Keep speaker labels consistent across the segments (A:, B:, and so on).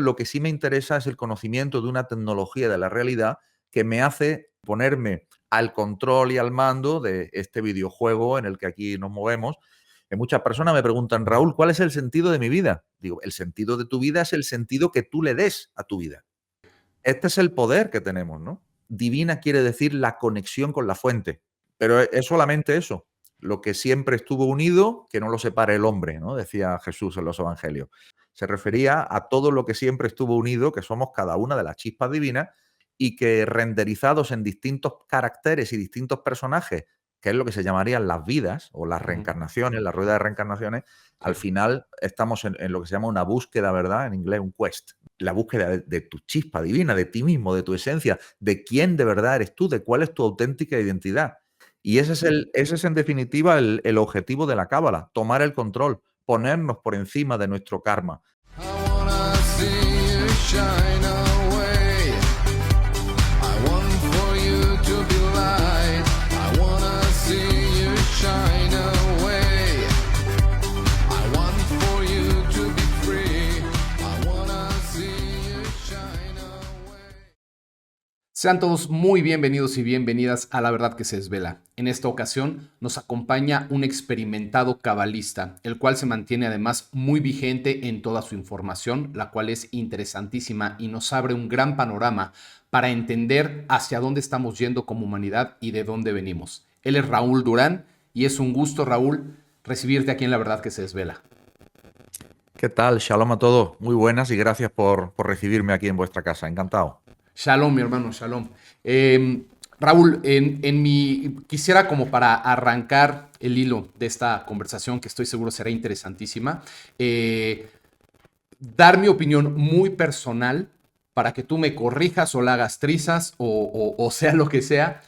A: lo que sí me interesa es el conocimiento de una tecnología de la realidad que me hace ponerme al control y al mando de este videojuego en el que aquí nos movemos. Que muchas personas me preguntan: Raúl, ¿cuál es el sentido de mi vida? Digo, el sentido de tu vida es el sentido que tú le des a tu vida. Este es el poder que tenemos, ¿no? Divina quiere decir la conexión con la fuente, pero es solamente eso. Lo que siempre estuvo unido, que no lo separe el hombre, ¿no? Decía Jesús en los evangelios. Se refería a todo lo que siempre estuvo unido, que somos cada una de las chispas divinas y que renderizados en distintos caracteres y distintos personajes, que es lo que se llamarían las vidas o las
B: Ujú.
A: reencarnaciones, la rueda de reencarnaciones, al
B: Sí.
A: final estamos en lo que se llama una búsqueda, ¿verdad? En inglés, un quest. La búsqueda de tu chispa divina, de ti mismo, de tu esencia, de quién de verdad eres tú, de cuál es tu auténtica identidad. Y ese es en definitiva el objetivo de la cábala, tomar el control, ponernos por encima de nuestro karma.
C: I wanna see you shine away. I want for you to be light. I wanna see you shine away. I want for you to be free. I wanna see you shine away.
B: Sean todos muy bienvenidos y bienvenidas a La Verdad que se desvela. En esta ocasión nos acompaña un experimentado cabalista, el cual se mantiene además muy vigente en toda su información, la cual es interesantísima y nos abre un gran panorama para entender hacia dónde estamos yendo como humanidad y de dónde venimos. Él es Raúl Durán y es un gusto, Raúl, recibirte aquí en La Verdad que se desvela.
A: ¿Qué tal? Shalom a todos. Muy buenas y gracias por recibirme aquí en vuestra casa. Encantado.
B: Shalom, mi hermano, shalom. Raúl, quisiera como para arrancar el hilo de esta conversación, que estoy seguro será interesantísima, dar mi opinión muy personal para que tú me corrijas o la hagas trizas o sea lo que sea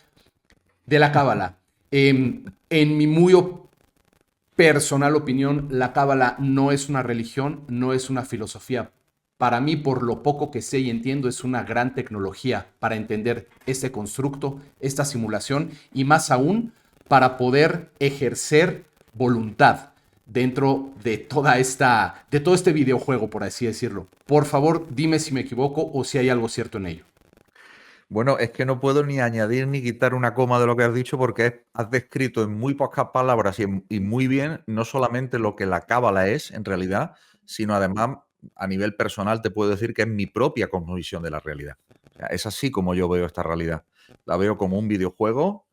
B: de la cábala. En mi muy personal opinión, la cábala no es una religión, no es una filosofía. Para mí, por lo poco que sé y entiendo, es una gran tecnología para entender este constructo, esta simulación y más aún para poder ejercer voluntad dentro de de todo este videojuego, por así decirlo. Por favor, dime si me equivoco o si hay algo cierto en ello.
A: Bueno, es que no puedo ni añadir ni quitar una coma de lo que has dicho porque has descrito en muy pocas palabras y muy bien no solamente lo que la cábala es en realidad, sino además a nivel personal te puedo decir que es mi propia cosmovisión de la realidad. O sea, es así como yo veo esta realidad. La veo como un videojuego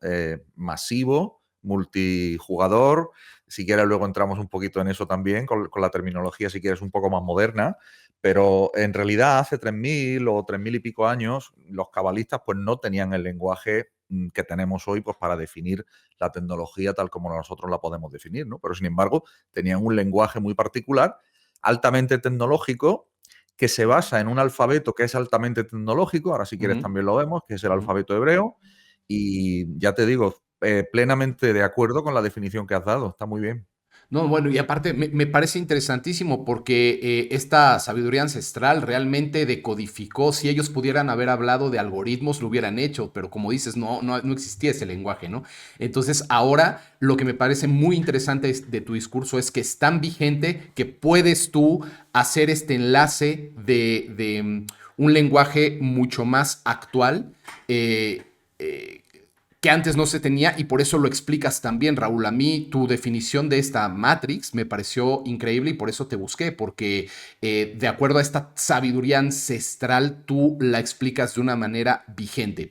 A: masivo, multijugador. Si quieres luego entramos un poquito en eso también, con la terminología si quieres un poco más moderna. Pero en realidad hace 3000 o 3000 y pico años los cabalistas pues no tenían el lenguaje que tenemos hoy pues para definir la tecnología tal como nosotros la podemos definir, ¿no? Pero sin embargo tenían un lenguaje muy particular, altamente tecnológico, que se basa en un alfabeto que es altamente tecnológico, ahora si quieres
B: Ujú,
A: también lo vemos, que es el
B: ujú.
A: alfabeto hebreo, y ya te digo, plenamente de acuerdo con la definición que has dado, está muy bien.
B: No, bueno, y aparte me parece interesantísimo porque esta sabiduría ancestral realmente decodificó, si ellos pudieran haber hablado de algoritmos, lo hubieran hecho, pero como dices, no existía ese lenguaje, ¿no? Entonces, ahora lo que me parece muy interesante de tu discurso es que es tan vigente que puedes tú hacer este enlace de un lenguaje mucho más actual. eh, eh, que antes no se tenía y por eso lo explicas también, Raúl. A mí tu definición de esta Matrix me pareció increíble y por eso te busqué, porque de acuerdo a esta sabiduría ancestral, tú la explicas de una manera vigente.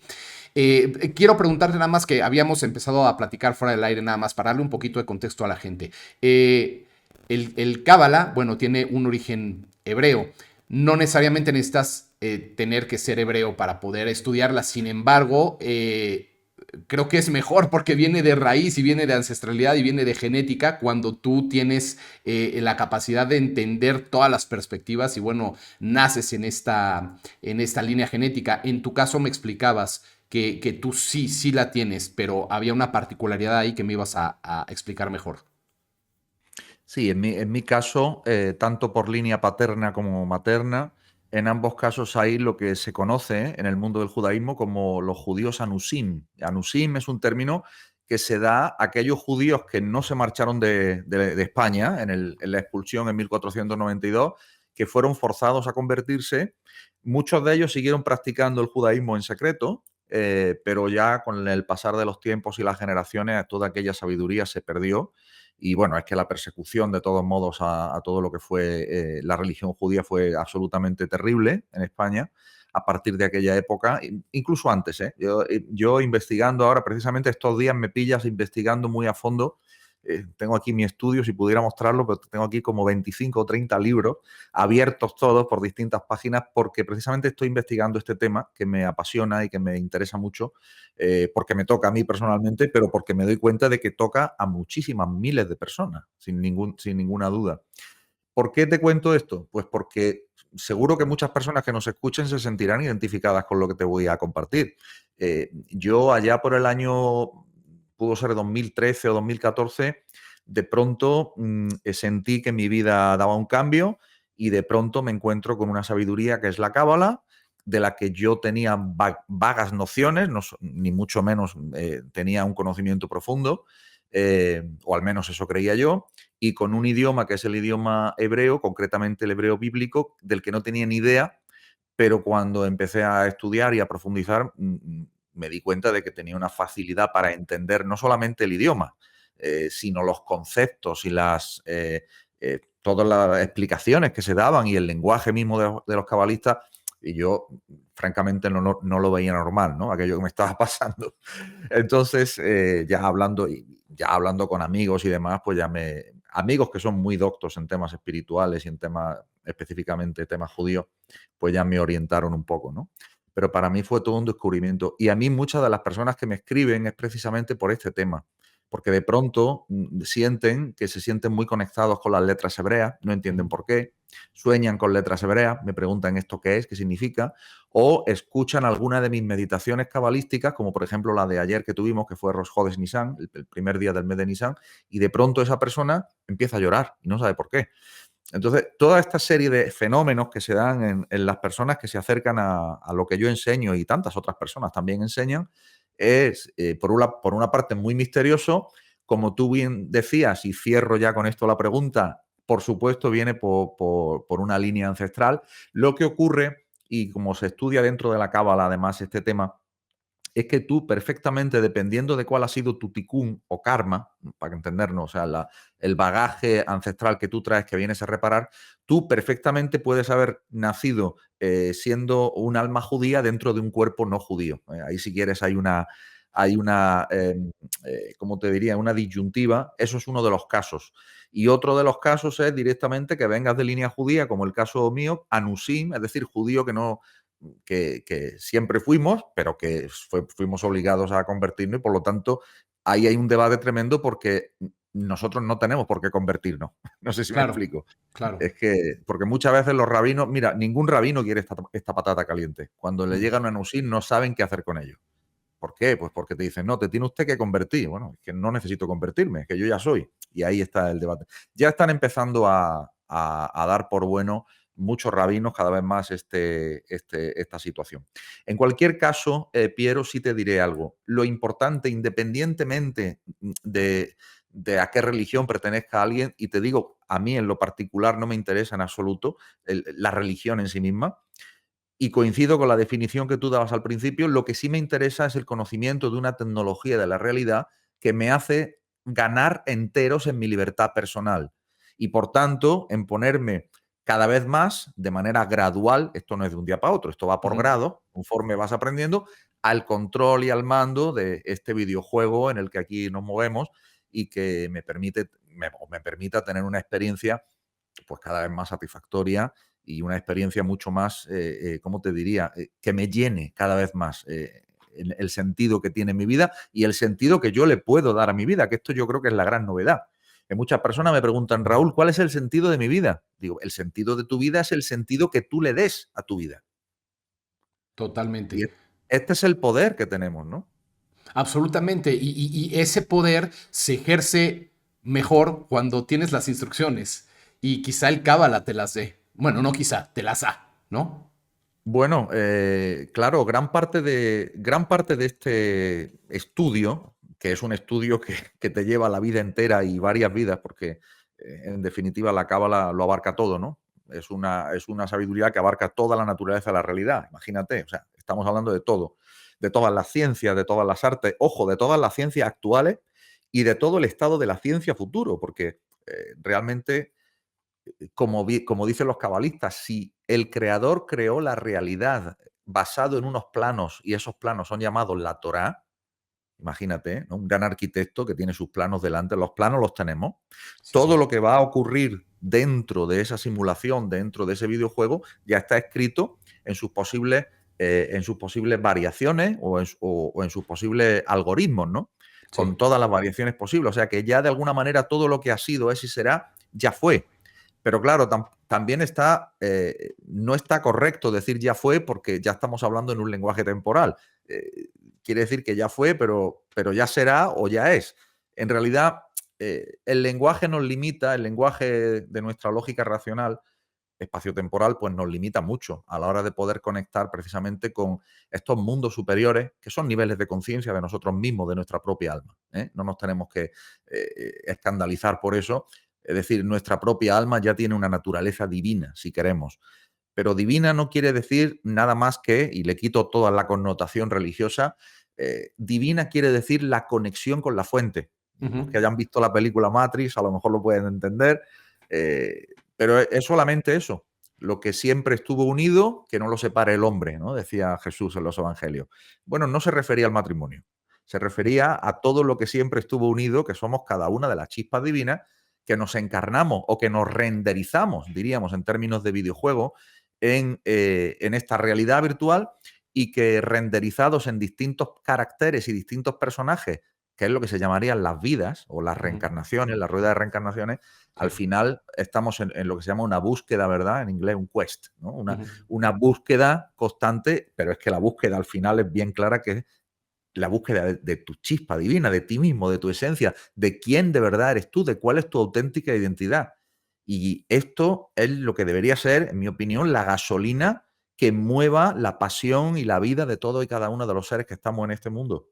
B: Quiero preguntarte nada más que habíamos empezado a platicar fuera del aire nada más para darle un poquito de contexto a la gente. El Cábala, bueno, tiene un origen hebreo. No necesariamente necesitas tener que ser hebreo para poder estudiarla, sin embargo, creo que es mejor porque viene de raíz y viene de ancestralidad y viene de genética cuando tú tienes la capacidad de entender todas las perspectivas y bueno, naces en esta línea genética. En tu caso me explicabas que tú sí la tienes, pero había una particularidad ahí que me ibas a explicar mejor.
A: Sí, en mi caso, tanto por línea paterna como materna, en ambos casos hay lo que se conoce en el mundo del judaísmo como los judíos anusim. Anusim es un término que se da a aquellos judíos que no se marcharon de España en la expulsión en 1492 que fueron forzados a convertirse. Muchos de ellos siguieron practicando el judaísmo en secreto, pero ya con el pasar de los tiempos y las generaciones, toda aquella sabiduría se perdió. Y bueno, es que la persecución, de todos modos, a todo lo que fue la religión judía fue absolutamente terrible en España a partir de aquella época, incluso antes. Yo investigando ahora, precisamente estos días me pillas investigando muy a fondo. Tengo aquí mi estudio, si pudiera mostrarlo, pero tengo aquí como 25 o 30 libros abiertos todos por distintas páginas, porque precisamente estoy investigando este tema que me apasiona y que me interesa mucho, porque me toca a mí personalmente, pero porque me doy cuenta de que toca a muchísimas miles de personas, sin ninguna duda. ¿Por qué te cuento esto? Pues porque seguro que muchas personas que nos escuchen se sentirán identificadas con lo que te voy a compartir. Yo allá por el año, pudo ser 2013 o 2014, de pronto sentí que mi vida daba un cambio y de pronto me encuentro con una sabiduría que es la cábala, de la que yo tenía vagas nociones, ni mucho menos tenía un conocimiento profundo, o al menos eso creía yo, y con un idioma que es el idioma hebreo, concretamente el hebreo bíblico, del que no tenía ni idea, pero cuando empecé a estudiar y a profundizar, me di cuenta de que tenía una facilidad para entender no solamente el idioma, sino los conceptos y todas las explicaciones que se daban y el lenguaje mismo de los cabalistas. Y yo, francamente, no lo veía normal, ¿no? Aquello que me estaba pasando. Entonces, ya hablando con amigos y demás, pues amigos que son muy doctos en temas espirituales y en temas, específicamente temas judíos, pues ya me orientaron un poco, ¿no? Pero para mí fue todo un descubrimiento. Y a mí muchas de las personas que me escriben es precisamente por este tema, porque de pronto se sienten muy conectados con las letras hebreas, no entienden por qué, sueñan con letras hebreas, me preguntan esto qué es, qué significa, o escuchan alguna de mis meditaciones cabalísticas, como por ejemplo la de ayer que tuvimos, que fue Rosh Hodesh Nisan, el primer día del mes de Nisan, y de pronto esa persona empieza a llorar y no sabe por qué. Entonces, toda esta serie de fenómenos que se dan en las personas que se acercan a lo que yo enseño y tantas otras personas también enseñan, es, por una parte, muy misterioso. Como tú bien decías, y cierro ya con esto la pregunta, por supuesto viene por una línea ancestral. Lo que ocurre, y como se estudia dentro de la cábala además este tema, es que tú perfectamente, dependiendo de cuál ha sido tu tikkun o karma, para entendernos, o sea, el bagaje ancestral que tú traes que vienes a reparar, tú perfectamente puedes haber nacido siendo un alma judía dentro de un cuerpo no judío. Ahí, si quieres, hay una ¿cómo te diría? Una disyuntiva. Eso es uno de los casos. Y otro de los casos es directamente que vengas de línea judía, como el caso mío, anusim, es decir, judío que siempre fuimos, pero que fuimos obligados a convertirnos, y por lo tanto ahí hay un debate tremendo porque nosotros no tenemos por qué convertirnos. No sé si me explico.
B: Claro.
A: Es que, porque muchas veces los rabinos, mira, ningún rabino quiere esta patata caliente. Cuando le llegan a Nusin no saben qué hacer con ellos. ¿Por qué? Pues porque te dicen, no, te tiene usted que convertir. Bueno, es que no necesito convertirme, es que yo ya soy. Y ahí está el debate. Ya están empezando a dar por bueno muchos rabinos cada vez más esta situación. En cualquier caso, Piero, sí te diré algo. Lo importante, independientemente de a qué religión pertenezca alguien, y te digo, a mí en lo particular no me interesa en absoluto la religión en sí misma, y coincido con la definición que tú dabas al principio, lo que sí me interesa es el conocimiento de una tecnología de la realidad que me hace ganar enteros en mi libertad personal. Y por tanto, en ponerme cada vez más, de manera gradual, esto no es de un día para otro, esto va por grado, conforme vas aprendiendo, al control y al mando de este videojuego en el que aquí nos movemos y que me permita tener una experiencia pues cada vez más satisfactoria y una experiencia mucho más, ¿cómo te diría? Que me llene cada vez más el sentido que tiene mi vida y el sentido que yo le puedo dar a mi vida, que esto yo creo que es la gran novedad. Que muchas personas me preguntan, Raúl, ¿cuál es el sentido de mi vida? Digo, el sentido de tu vida es el sentido que tú le des a tu vida.
B: Totalmente.
A: Y este es el poder que tenemos, ¿no?
B: Absolutamente. Y ese poder se ejerce mejor cuando tienes las instrucciones. Y quizá el cábala te las dé. Bueno, no quizá, te las da, ¿no?
A: Bueno, claro, gran parte de este estudio, que es un estudio que te lleva la vida entera y varias vidas, porque en definitiva la cábala lo abarca todo, ¿no? es una sabiduría que abarca toda la naturaleza de la realidad. Imagínate, o sea, estamos hablando de todo, de todas las ciencias, de todas las artes, ojo, de todas las ciencias actuales y de todo el estado de la ciencia futuro, porque realmente, como dicen los cabalistas, si el creador creó la realidad basado en unos planos y esos planos son llamados la Torá, imagínate, ¿no? Un gran arquitecto que tiene sus planos delante, los planos los tenemos,
B: Sí,
A: todo
B: sí.
A: lo que va a ocurrir dentro de esa simulación, dentro de ese videojuego, ya está escrito en sus posibles variaciones o en sus posibles algoritmos, ¿no? Con
B: Sí.
A: todas las variaciones posibles. O sea que ya de alguna manera todo lo que ha sido, es y será, ya fue. Pero claro, también no está correcto decir ya fue porque ya estamos hablando en un lenguaje temporal. Quiere decir que ya fue, pero ya será o ya es. En realidad, el lenguaje nos limita, el lenguaje de nuestra lógica racional espaciotemporal, pues nos limita mucho a la hora de poder conectar precisamente con estos mundos superiores, que son niveles de conciencia de nosotros mismos, de nuestra propia alma. No nos tenemos que escandalizar por eso. Es decir, nuestra propia alma ya tiene una naturaleza divina, si queremos. Pero divina no quiere decir nada más que, y le quito toda la connotación religiosa, divina quiere decir la conexión con la fuente. Los que hayan visto la película Matrix a lo mejor lo pueden entender, pero es solamente eso. Lo que siempre estuvo unido, que no lo separe el hombre, ¿no? Decía Jesús en los evangelios. Bueno, no se refería al matrimonio, se refería a todo lo que siempre estuvo unido, que somos cada una de las chispas divinas, que nos encarnamos o que nos renderizamos, diríamos en términos de videojuego, en esta realidad virtual, y que renderizados en distintos caracteres y distintos personajes, que es lo que se llamarían las vidas o las reencarnaciones, la rueda de reencarnaciones, al
B: Sí.
A: final estamos en lo que se llama una búsqueda, ¿verdad? En inglés, un quest, ¿no?
B: Ujú.
A: Una búsqueda constante, pero es que la búsqueda al final es bien clara, que es la búsqueda de tu chispa divina, de ti mismo, de tu esencia, de quién de verdad eres tú, de cuál es tu auténtica identidad. Y esto es lo que debería ser, en mi opinión, la gasolina que mueva la pasión y la vida de todo y cada uno de los seres que estamos en este mundo.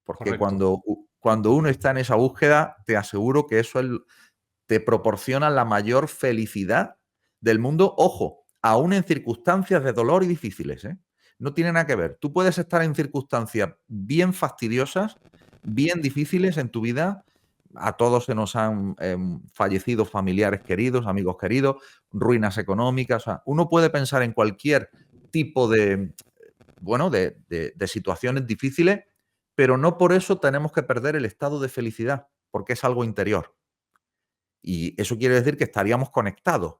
A: Porque
B: Correcto.
A: cuando uno está en esa búsqueda, te aseguro que te proporciona la mayor felicidad del mundo. Ojo, aún en circunstancias de dolor y difíciles, ¿eh? No tiene nada que ver. Tú puedes estar en circunstancias bien fastidiosas, bien difíciles en tu vida. A todos se nos han fallecido familiares queridos, amigos queridos, ruinas económicas. O sea, uno puede pensar en cualquier tipo de situaciones difíciles, pero no por eso tenemos que perder el estado de felicidad, porque es algo interior. Y eso quiere decir que estaríamos conectados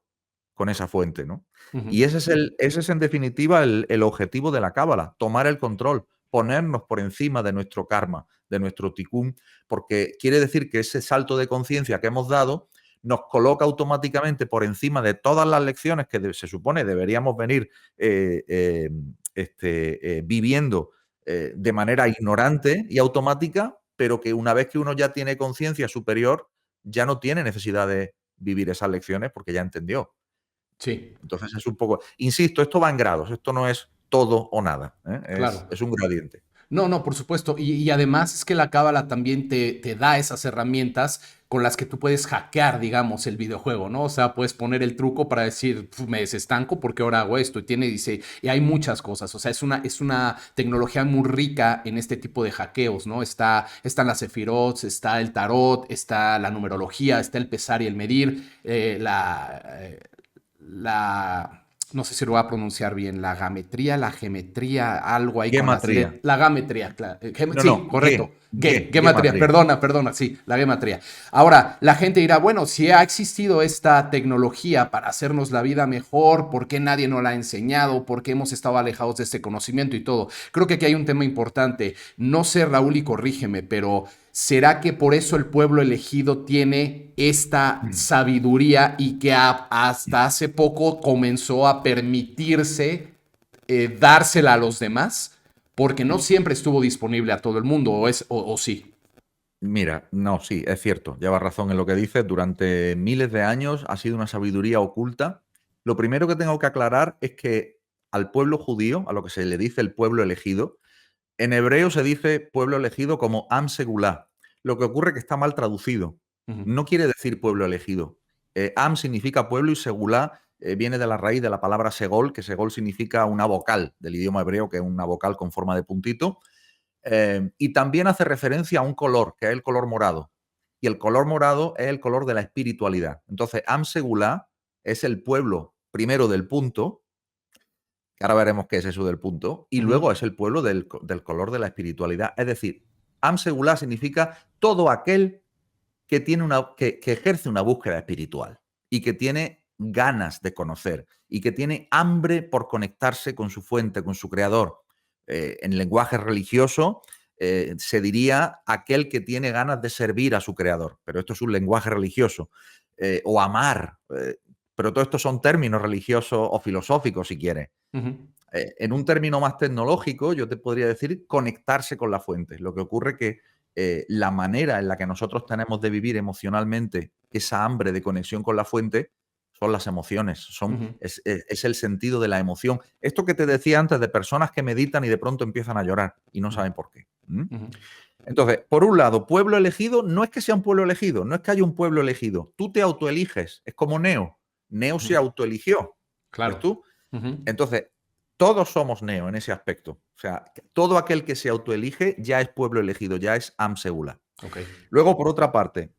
A: con esa fuente, ¿no?
B: Ujú.
A: Y ese es en definitiva el objetivo de la cábala, tomar el control, ponernos por encima de nuestro karma, de nuestro tikkun, porque quiere decir que ese salto de conciencia que hemos dado nos coloca automáticamente por encima de todas las lecciones que se supone deberíamos venir viviendo de manera ignorante y automática, pero que una vez que uno ya tiene conciencia superior, ya no tiene necesidad de vivir esas lecciones porque ya entendió.
B: Sí,
A: Entonces es un poco, insisto, esto va en grados, esto no es todo o nada, ¿eh?
B: claro.
A: Es un gradiente.
B: No, no, por supuesto. Y además es que la cábala también te da esas herramientas con las que tú puedes hackear, digamos, el videojuego, ¿no? O sea, puedes poner el truco para decir, "Pf, me desestanco porque ahora hago esto". Dice, y hay muchas cosas. O sea, es una tecnología muy rica en este tipo de hackeos, ¿no? Están las Sephiroth, está el tarot, está la numerología, está el pesar y el medir, la, no sé si lo voy a pronunciar bien, la geometría, algo ahí con las
A: Gematría.
B: letras, la gametría, claro,
A: No,
B: sí,
A: no,
B: correcto, gematría,
A: gematría.
B: perdona, sí, la gematría. Ahora, la gente dirá, bueno, si ha existido esta tecnología para hacernos la vida mejor, ¿por qué nadie nos la ha enseñado? ¿Por qué hemos estado alejados de este conocimiento y todo? Creo que aquí hay un tema importante. No sé, Raúl, y corrígeme, pero ¿será que por eso el pueblo elegido tiene esta sabiduría y que hasta hace poco comenzó a permitirse dársela a los demás? Porque no siempre estuvo disponible a todo el mundo, o sí.
A: Mira, no, sí, es cierto, llevas razón en lo que dices. Durante miles de años ha sido una sabiduría oculta. Lo primero que tengo que aclarar es que al pueblo judío, a lo que se le dice el pueblo elegido, en hebreo se dice pueblo elegido como Am Segulá. Lo que ocurre es que está mal traducido.
B: Ujú.
A: No quiere decir pueblo elegido. Am significa pueblo y Segulá viene de la raíz de la palabra segol, que segol significa una vocal del idioma hebreo, que es una vocal con forma de puntito. Y también hace referencia a un color, que es el color morado. Y el color morado es el color de la espiritualidad. Entonces, Am Segulá es el pueblo primero del punto, que ahora veremos qué es eso del punto, y luego es el pueblo del color de la espiritualidad. Es decir, Am Segulá significa todo aquel que, tiene que ejerce una búsqueda espiritual y que tiene ganas de conocer y que tiene hambre por conectarse con su fuente, con su creador. En lenguaje religioso se diría aquel que tiene ganas de servir a su creador, pero esto es un lenguaje religioso. O amar, pero todo esto son términos religiosos o filosóficos, si quieres. En un término más tecnológico, yo te podría decir conectarse con la fuente. Lo que ocurre que la manera en la que nosotros tenemos de vivir emocionalmente esa hambre de conexión con la fuente son las emociones, es el sentido de la emoción. Esto que te decía antes de personas que meditan y de pronto empiezan a llorar y no saben por qué. Entonces, por un lado, pueblo elegido no es que sea un pueblo elegido, no es que haya un pueblo elegido. Tú te autoeliges, es como Neo. Neo se autoeligió.
B: Claro.
A: ¿Ves tú? Entonces, todos somos Neo en ese aspecto. O sea, todo aquel que se autoelige ya es pueblo elegido, ya es Am Segula.
B: Okay.
A: Luego, por otra parte,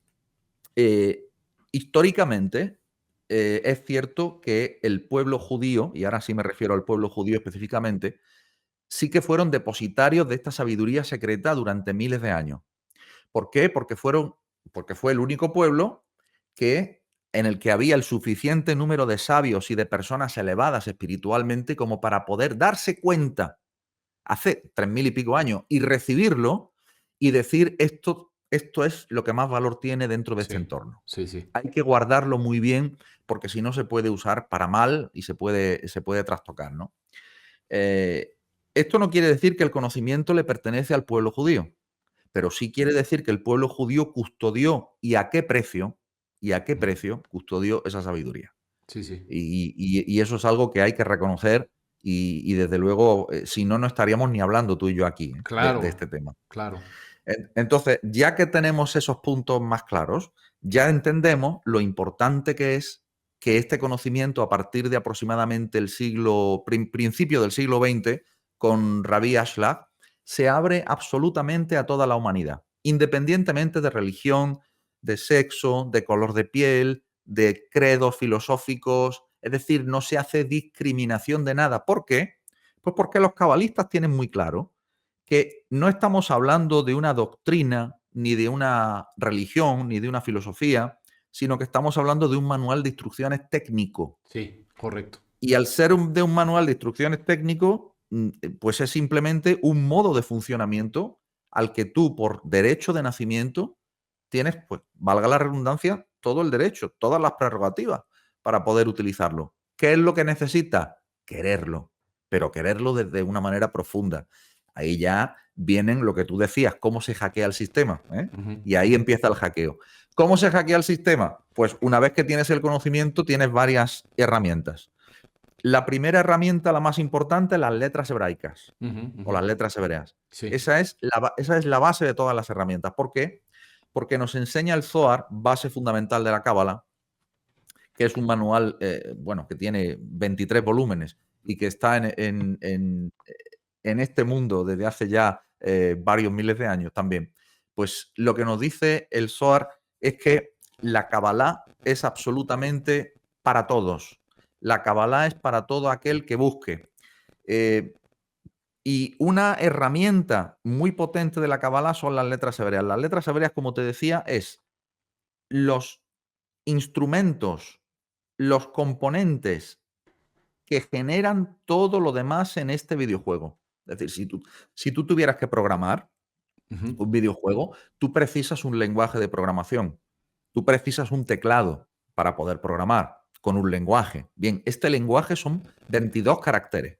A: históricamente es cierto que el pueblo judío, y ahora sí me refiero al pueblo judío específicamente, sí que fueron depositarios de esta sabiduría secreta durante miles de años. ¿Por qué? Porque fue el único pueblo en el que había el suficiente número de sabios y de personas elevadas espiritualmente como para poder darse cuenta hace 3000 y pico años y recibirlo y decir esto es lo que más valor tiene dentro de este entorno.
B: Sí.
A: Hay que guardarlo muy bien porque si no se puede usar para mal y se puede trastocar, ¿no? Esto no quiere decir que el conocimiento le pertenece al pueblo judío, pero sí quiere decir que el pueblo judío custodió y a qué precio custodió esa sabiduría.
B: Sí.
A: Y eso es algo que hay que reconocer y desde luego, si no, no estaríamos ni hablando tú y yo aquí
B: Claro,
A: de este tema.
B: Claro.
A: Entonces, ya que tenemos esos puntos más claros, ya entendemos lo importante que es que este conocimiento a partir de aproximadamente el principio del siglo XX, con Rabbi Ashlag, se abre absolutamente a toda la humanidad, independientemente de religión, de sexo, de color de piel, de credos filosóficos, es decir, no se hace discriminación de nada. ¿Por qué? Pues porque los cabalistas tienen muy claro que no estamos hablando de una doctrina, ni de una religión, ni de una filosofía, sino que estamos hablando de un manual de instrucciones técnico.
B: Sí, correcto.
A: Y al ser de un manual de instrucciones técnico, pues es simplemente un modo de funcionamiento al que tú, por derecho de nacimiento, tienes, pues, valga la redundancia, todo el derecho, todas las prerrogativas para poder utilizarlo. ¿Qué es lo que necesita? Quererlo, pero quererlo desde una manera profunda. Ahí ya vienen lo que tú decías, cómo se hackea el sistema, ¿eh? Y ahí empieza el hackeo. ¿Cómo se hackea el sistema? Pues una vez que tienes el conocimiento, tienes varias herramientas. La primera herramienta, la más importante, las letras hebraicas o las letras hebreas.
B: Sí.
A: Esa es la base de todas las herramientas. ¿Por qué? Porque nos enseña el Zohar, base fundamental de la Cábala, que es un manual, que tiene 23 volúmenes y que está en este mundo desde hace ya varios miles de años también. Pues lo que nos dice el Zohar es que la Kabbalah es absolutamente para todos. La Kabbalah es para todo aquel que busque. Y una herramienta muy potente de la Kabbalah son las letras hebreas. Las letras hebreas, como te decía, es los instrumentos, los componentes que generan todo lo demás en este videojuego. Es decir, si tú tuvieras que programar un videojuego, tú precisas un lenguaje de programación. Tú precisas un teclado para poder programar con un lenguaje. Bien, este lenguaje son 22 caracteres,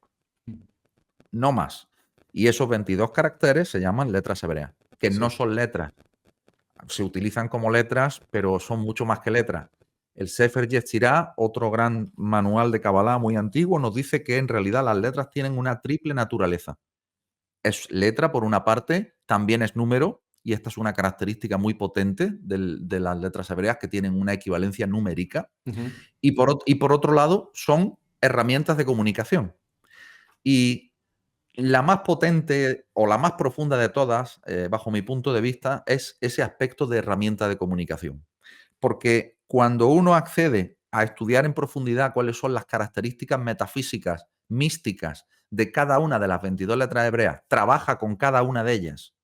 A: no más. Y esos 22 caracteres se llaman letras hebreas, que no son letras. Se utilizan como letras, pero son mucho más que letras. El Sefer Yetzirah, otro gran manual de Kabbalah muy antiguo, nos dice que en realidad las letras tienen una triple naturaleza. Es letra, por una parte, también es número y esta es una característica muy potente de las letras hebreas, que tienen una equivalencia numérica. Y por otro lado, son herramientas de comunicación. Y la más potente o la más profunda de todas, bajo mi punto de vista, es ese aspecto de herramienta de comunicación. Porque cuando uno accede a estudiar en profundidad cuáles son las características metafísicas, místicas de cada una de las 22 letras hebreas, trabaja con cada una de ellas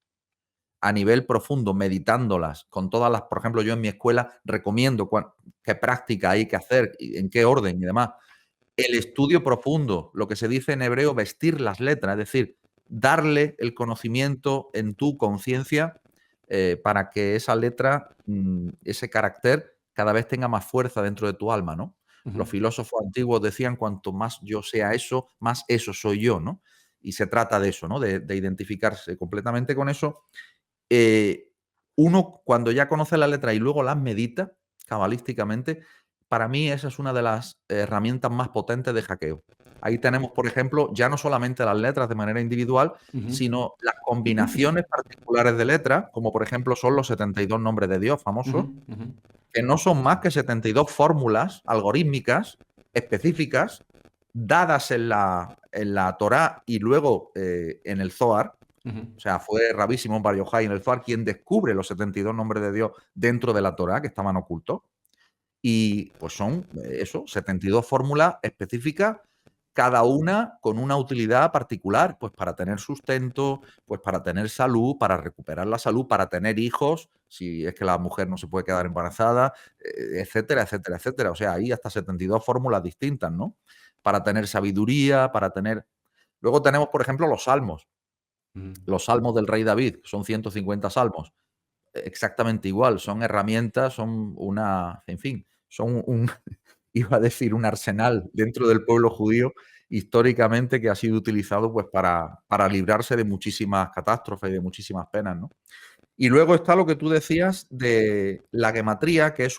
A: a nivel profundo, meditándolas, con todas las, por ejemplo, yo en mi escuela recomiendo qué práctica hay que hacer, en qué orden y demás. El estudio profundo, lo que se dice en hebreo, vestir las letras, es decir, darle el conocimiento en tu conciencia para que esa letra, ese carácter, cada vez tenga más fuerza dentro de tu alma, ¿no? Los filósofos antiguos decían, cuanto más yo sea eso, más eso soy yo, ¿no? Y se trata de eso, ¿no? De identificarse completamente con eso. Uno, cuando ya conoce la letra y luego las medita cabalísticamente, para mí esa es una de las herramientas más potentes de hackeo. Ahí tenemos, por ejemplo, ya no solamente las letras de manera individual, sino las combinaciones particulares de letras, como por ejemplo son los 72 nombres de Dios famosos, que no son más que 72 fórmulas algorítmicas específicas dadas en la Torá y luego en el Zohar. O sea, fue Rabbi Simón Bar Yochai en el Zohar quien descubre los 72 nombres de Dios dentro de la Torá, que estaban ocultos. Y pues son eso, 72 fórmulas específicas, cada una con una utilidad particular, pues para tener sustento, pues para tener salud, para recuperar la salud, para tener hijos, si es que la mujer no se puede quedar embarazada, etcétera, etcétera, etcétera. O sea, hay hasta 72 fórmulas distintas, ¿no? Para tener sabiduría, para tener... Luego tenemos, por ejemplo, los salmos. Los salmos del rey David, son 150 salmos. Exactamente igual, son herramientas, son una, en fin, son un, iba a decir, un arsenal dentro del pueblo judío históricamente que ha sido utilizado pues para librarse de muchísimas catástrofes y de muchísimas penas, ¿no? Y luego está lo que tú decías de la gematría, que es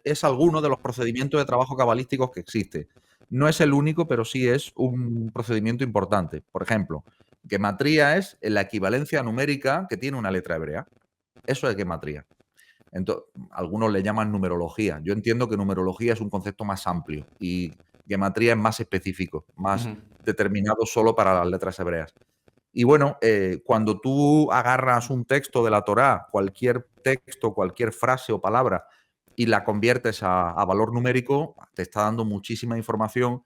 A: es alguno de los procedimientos de trabajo cabalísticos que existe. No es el único, pero sí es un procedimiento importante. Por ejemplo, gematría es la equivalencia numérica que tiene una letra hebrea. Eso es gematría. Entonces, algunos le llaman numerología. Yo entiendo que numerología es un concepto más amplio y gematría es más específico, más determinado solo para las letras hebreas. Y bueno, cuando tú agarras un texto de la Torá, cualquier texto, cualquier frase o palabra, y la conviertes a valor numérico, te está dando muchísima información.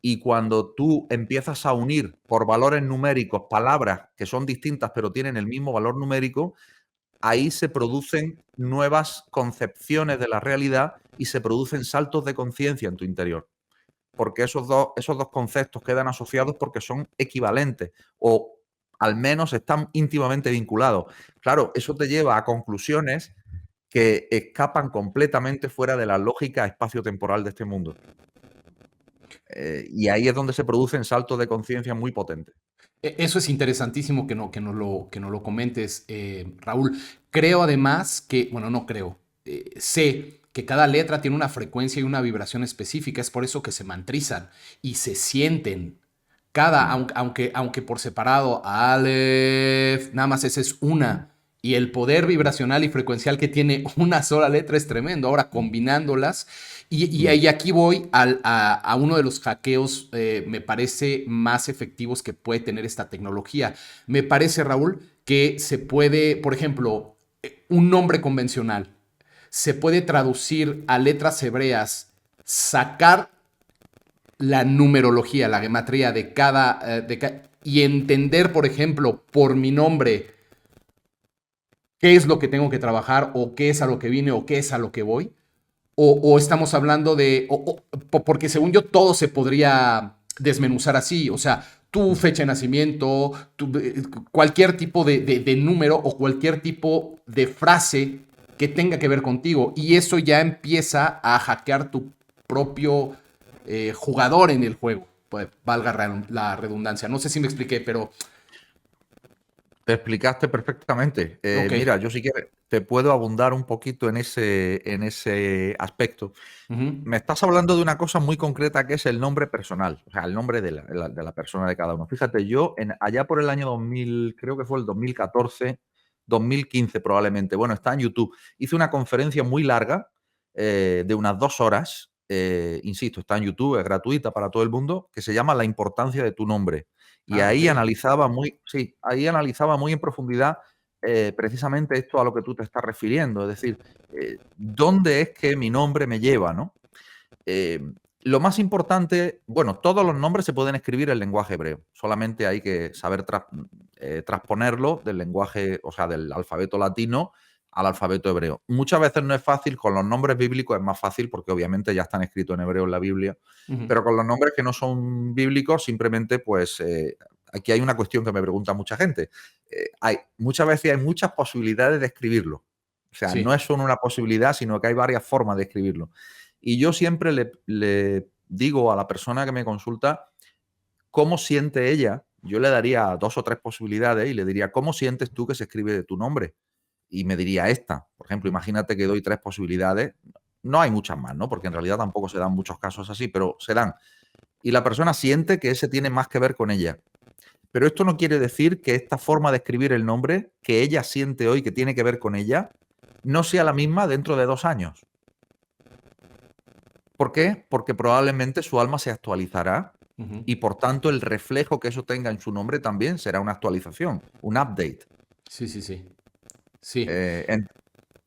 A: Y cuando tú empiezas a unir por valores numéricos palabras que son distintas pero tienen el mismo valor numérico, ahí se producen nuevas concepciones de la realidad y se producen saltos de conciencia en tu interior. Porque esos dos conceptos quedan asociados porque son equivalentes o al menos están íntimamente vinculados. Claro, eso te lleva a conclusiones que escapan completamente fuera de la lógica espacio-temporal de este mundo. Y ahí es donde se producen saltos de conciencia muy potentes.
B: Eso es interesantísimo que no lo comentes, Raúl. Creo además que, bueno, no creo, sé que cada letra tiene una frecuencia y una vibración específica, es por eso que se mantrizan y se sienten. Aunque por separado, Aleph, nada más esa es una. Y el poder vibracional y frecuencial que tiene una sola letra es tremendo. Ahora combinándolas. Y aquí voy a uno de los hackeos, me parece, más efectivos que puede tener esta tecnología. Me parece, Raúl, que se puede, por ejemplo, un nombre convencional, se puede traducir a letras hebreas, sacar la numerología, la gematría de y entender, por ejemplo, por mi nombre, qué es lo que tengo que trabajar o qué es a lo que vine o qué es a lo que voy. O estamos hablando de, porque según yo todo se podría desmenuzar así, o sea, tu fecha de nacimiento, cualquier tipo de número o cualquier tipo de frase que tenga que ver contigo. Y eso ya empieza a hackear tu propio jugador en el juego, pues, valga la redundancia. No sé si me expliqué, pero...
A: Te explicaste perfectamente.
B: Okay.
A: Mira, yo si quieres te puedo abundar un poquito en ese aspecto. Me estás hablando de una cosa muy concreta que es el nombre personal, o sea, el nombre de la persona de cada uno. Fíjate, yo allá por el año 2000, creo que fue el 2014, 2015 probablemente. Bueno, está en YouTube. Hice una conferencia muy larga de unas 2 horas. Insisto, está en YouTube, es gratuita para todo el mundo, que se llama La importancia de tu nombre. Y
B: Ah, ok.
A: ahí analizaba muy en profundidad precisamente esto a lo que tú te estás refiriendo. Es decir, ¿dónde es que mi nombre me lleva, no? Lo más importante, bueno, todos los nombres se pueden escribir en lenguaje hebreo. Solamente hay que saber transponerlo del lenguaje, o sea, del alfabeto latino al alfabeto hebreo. Muchas veces no es fácil, con los nombres bíblicos es más fácil porque obviamente ya están escritos en hebreo en la Biblia,
B: Ujú.
A: pero con los nombres que no son bíblicos, simplemente pues aquí hay una cuestión que me pregunta mucha gente. Muchas veces hay muchas posibilidades de escribirlo. O sea, no
B: Sí.
A: es solo una posibilidad, sino que hay varias formas de escribirlo. Y yo siempre le digo a la persona que me consulta cómo siente ella. Yo le daría 2 o 3 posibilidades y le diría, ¿cómo sientes tú que se escribe tu nombre? Y me diría esta. Por ejemplo,
B: Mm.
A: imagínate que doy 3 posibilidades. No hay muchas más, ¿no? Porque en realidad tampoco se dan muchos casos así, pero se dan. Y la persona siente que ese tiene más que ver con ella. Pero esto no quiere decir que esta forma de escribir el nombre que ella siente hoy que tiene que ver con ella no sea la misma dentro de 2 años. ¿Por qué? Porque probablemente su alma se actualizará
B: Ujú.
A: y por tanto el reflejo que eso tenga en su nombre también será una actualización, un update.
B: Sí, sí, sí. Sí.
A: En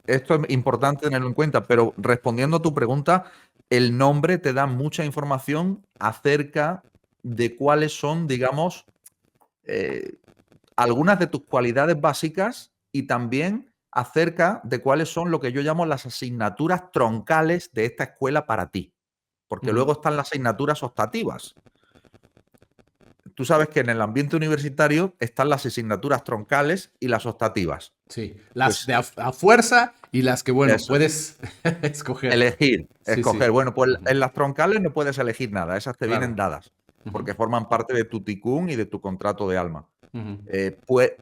A: Esto es importante tenerlo en cuenta, pero respondiendo a tu pregunta, el nombre te da mucha información acerca de cuáles son, digamos, eh, algunas de tus cualidades básicas y también acerca de cuáles son lo que yo llamo las asignaturas troncales de esta escuela para ti. Porque
B: Ujú.
A: luego están las asignaturas optativas. Tú sabes que en el ambiente universitario están las asignaturas troncales y las optativas.
B: Sí. Las de
A: Pues
B: a fuerza y las que, bueno,
A: eso,
B: puedes escoger.
A: elegir,
B: Sí,
A: escoger.
B: sí.
A: Bueno, pues
B: Ujú.
A: en las troncales no puedes elegir nada, esas te vienen
B: Claro.
A: dadas,
B: Ujú.
A: porque forman parte de tu ticún y de tu contrato de alma.
B: Ujú.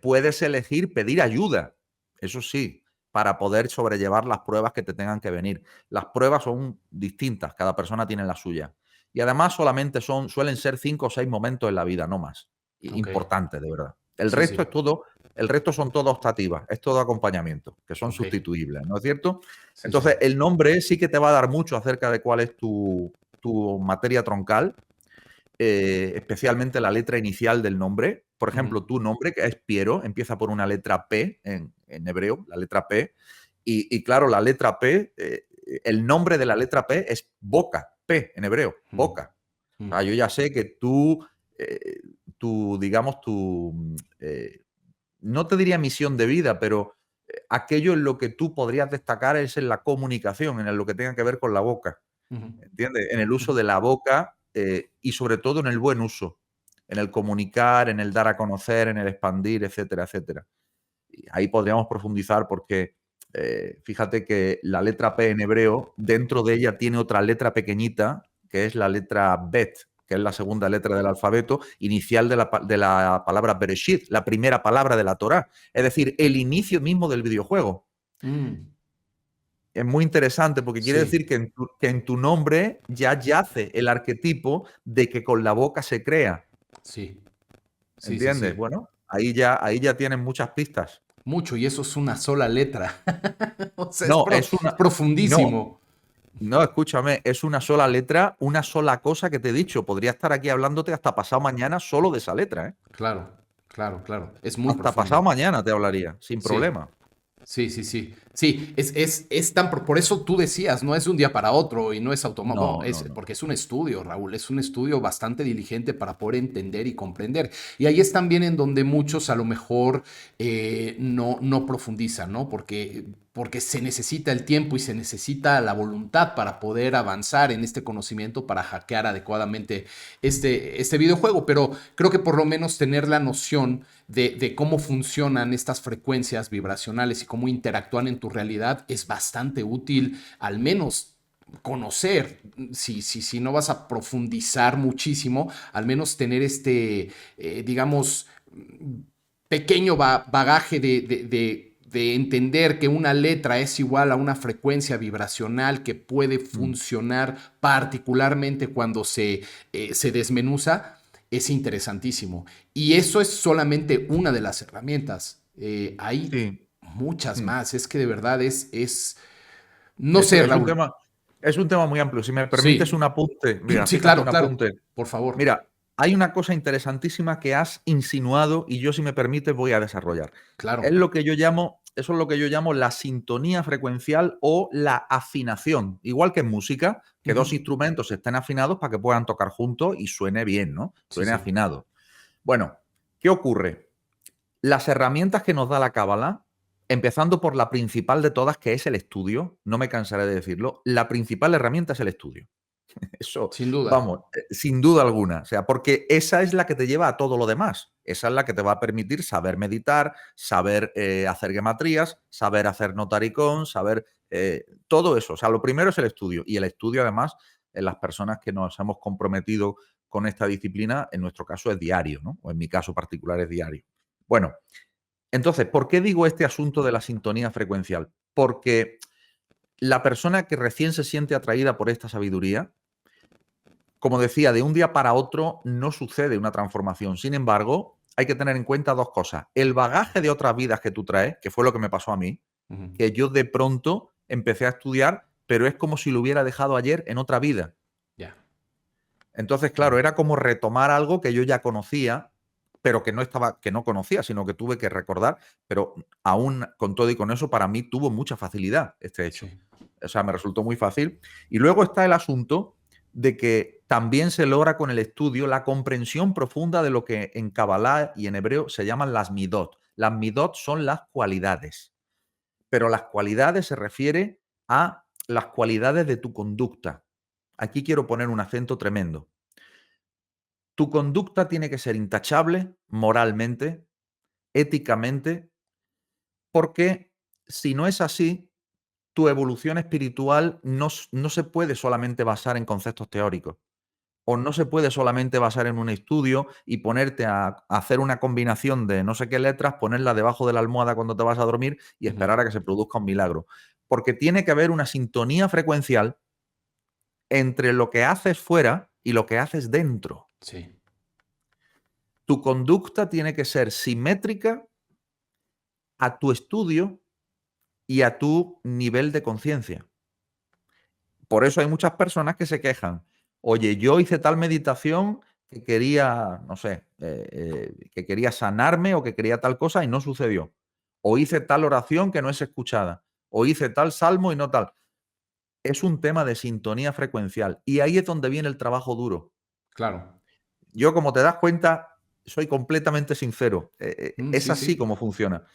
A: Puedes elegir pedir ayuda, eso sí, para poder sobrellevar las pruebas que te tengan que venir. Las pruebas son distintas, cada persona tiene la suya. Y además suelen ser 5 o 6 momentos en la vida, no más.
B: Ok.
A: Importantes, de verdad.
B: Sí, sí.
A: El resto son todo optativas, es todo acompañamiento, que son
B: Ok.
A: sustituibles, ¿no es cierto?
B: Sí, sí.
A: Entonces, el nombre sí que te va a dar mucho acerca de cuál es tu materia troncal, especialmente la letra inicial del nombre. Por
B: Ujú.
A: ejemplo, tu nombre, que es Piero, empieza por una letra P en hebreo, la letra P. Y claro, la letra P, el nombre de la letra P es boca, P en hebreo,
B: Ujú.
A: boca. O
B: Ujú.
A: sea, yo ya sé que digamos, no te diría misión de vida, pero aquello en lo que tú podrías destacar es en la comunicación, en lo que tenga que ver con la boca.
B: Ujú.
A: ¿Entiendes? En el uso
B: Ujú.
A: de la boca y sobre todo en el buen uso, en el comunicar, en el dar a conocer, en el expandir, etcétera, etcétera. Y ahí podríamos profundizar porque fíjate que la letra P en hebreo, dentro de ella tiene otra letra pequeñita, que es la letra Bet, que es la segunda letra del alfabeto, inicial de la palabra Bereshit, la primera palabra de la Torá. Es decir, el inicio mismo del videojuego.
B: Mm.
A: Es muy interesante porque quiere
B: Sí,
A: decir que en tu nombre ya yace el arquetipo de que con la boca se crea.
B: sí, sí, sí,
A: ¿Entiendes?
B: sí.
A: Bueno, ahí ya tienes muchas pistas.
B: Mucho, y eso es una sola letra. O sea,
A: No,
B: es
A: no,
B: profundísimo.
A: no, escúchame, es una sola letra, una sola cosa que te he dicho. Podría estar aquí hablándote hasta pasado mañana solo de esa letra, ¿eh?
B: Claro, claro, claro. Es muy
A: Hasta pasado
B: profundo.
A: mañana te hablaría, sin
B: Sí.
A: problema.
B: Sí, sí, sí. Sí, es tan. Por eso tú decías, no es de un día para otro y no es automático. Bueno,
A: No, no, no.
B: porque es un estudio, Raúl. Es un estudio bastante diligente para poder entender y comprender. Y ahí es también en donde muchos a lo mejor no profundizan, ¿no? Porque se necesita el tiempo y se necesita la voluntad para poder avanzar en este conocimiento, para hackear adecuadamente este videojuego. Pero creo que por lo menos tener la noción de cómo funcionan estas frecuencias vibracionales y cómo interactúan en tu realidad es bastante útil, al menos conocer, si no vas a profundizar muchísimo, al menos tener digamos, pequeño bagaje de entender que una letra es igual a una frecuencia vibracional que puede
A: Mm,
B: funcionar particularmente cuando se desmenuza, es interesantísimo. Y eso es solamente una de las herramientas. Hay
A: sí.
B: muchas
A: Mm.
B: más. Es que de verdad no sé,
A: Es un
B: Raúl.
A: tema, es un tema muy amplio. Si me permites un
B: Sí,
A: apunte, mira,
B: sí,
A: fíjate
B: claro,
A: un
B: claro.
A: apunte.
B: Por favor.
A: Mira, hay una cosa interesantísima que has insinuado y yo, si me permites, voy a desarrollar.
B: Claro.
A: Eso es lo que yo llamo la sintonía frecuencial o la afinación. Igual que en música, que dos
B: Ujú.
A: instrumentos estén afinados para que puedan tocar juntos y suene bien, ¿no?
B: Sí,
A: Suene
B: sí.
A: afinado. Bueno, ¿qué ocurre? Las herramientas que nos da la cábala, empezando por la principal de todas, que es el estudio, no me cansaré de decirlo, la principal herramienta es el estudio. Eso,
B: Sin duda.
A: vamos, sin duda alguna. O sea, porque esa es la que te lleva a todo lo demás. Esa es la que te va a permitir saber meditar, saber hacer gematrías, saber hacer notaricón, saber todo eso. O sea, lo primero es el estudio. Y el estudio, además, en las personas que nos hemos comprometido con esta disciplina, en nuestro caso es diario, ¿no? O en mi caso particular es diario. Bueno, entonces, ¿por qué digo este asunto de la sintonía frecuencial? Porque la persona que recién se siente atraída por esta sabiduría, como decía, de un día para otro no sucede una transformación. Sin embargo, hay que tener en cuenta dos cosas. El bagaje de otras vidas que tú traes, que fue lo que me pasó a mí,
B: Ujú.
A: que yo de pronto empecé a estudiar, pero es como si lo hubiera dejado ayer en otra vida.
B: Ya.
A: Entonces, claro, era como retomar algo que yo ya conocía, pero que no conocía, sino que tuve que recordar, pero aún con todo y con eso, para mí tuvo mucha facilidad este hecho.
B: Sí.
A: O sea, me resultó muy fácil. Y luego está el asunto de que también se logra con el estudio la comprensión profunda de lo que en Kabbalah y en hebreo se llaman las midot. Las midot son las cualidades, pero las cualidades se refiere a las cualidades de tu conducta. Aquí quiero poner un acento tremendo. Tu conducta tiene que ser intachable moralmente, éticamente, porque si no es así, tu evolución espiritual no se puede solamente basar en conceptos teóricos, o no se puede solamente basar en un estudio y ponerte a hacer una combinación de no sé qué letras, ponerla debajo de la almohada cuando te vas a dormir y
B: Ujú.
A: esperar a que se produzca un milagro. Porque tiene que haber una sintonía frecuencial entre lo que haces fuera y lo que haces dentro.
B: Sí.
A: Tu conducta tiene que ser simétrica a tu estudio y a tu nivel de conciencia. Por eso hay muchas personas que se quejan. Oye, yo hice tal meditación que quería, no sé, que quería sanarme o que quería tal cosa y no sucedió. O hice tal oración que no es escuchada. O hice tal salmo y no tal. Es un tema de sintonía frecuencial. Y ahí es donde viene el trabajo duro.
B: Claro.
A: Yo, como te das cuenta, soy completamente sincero. Es
B: Sí,
A: así
B: sí.
A: como funciona.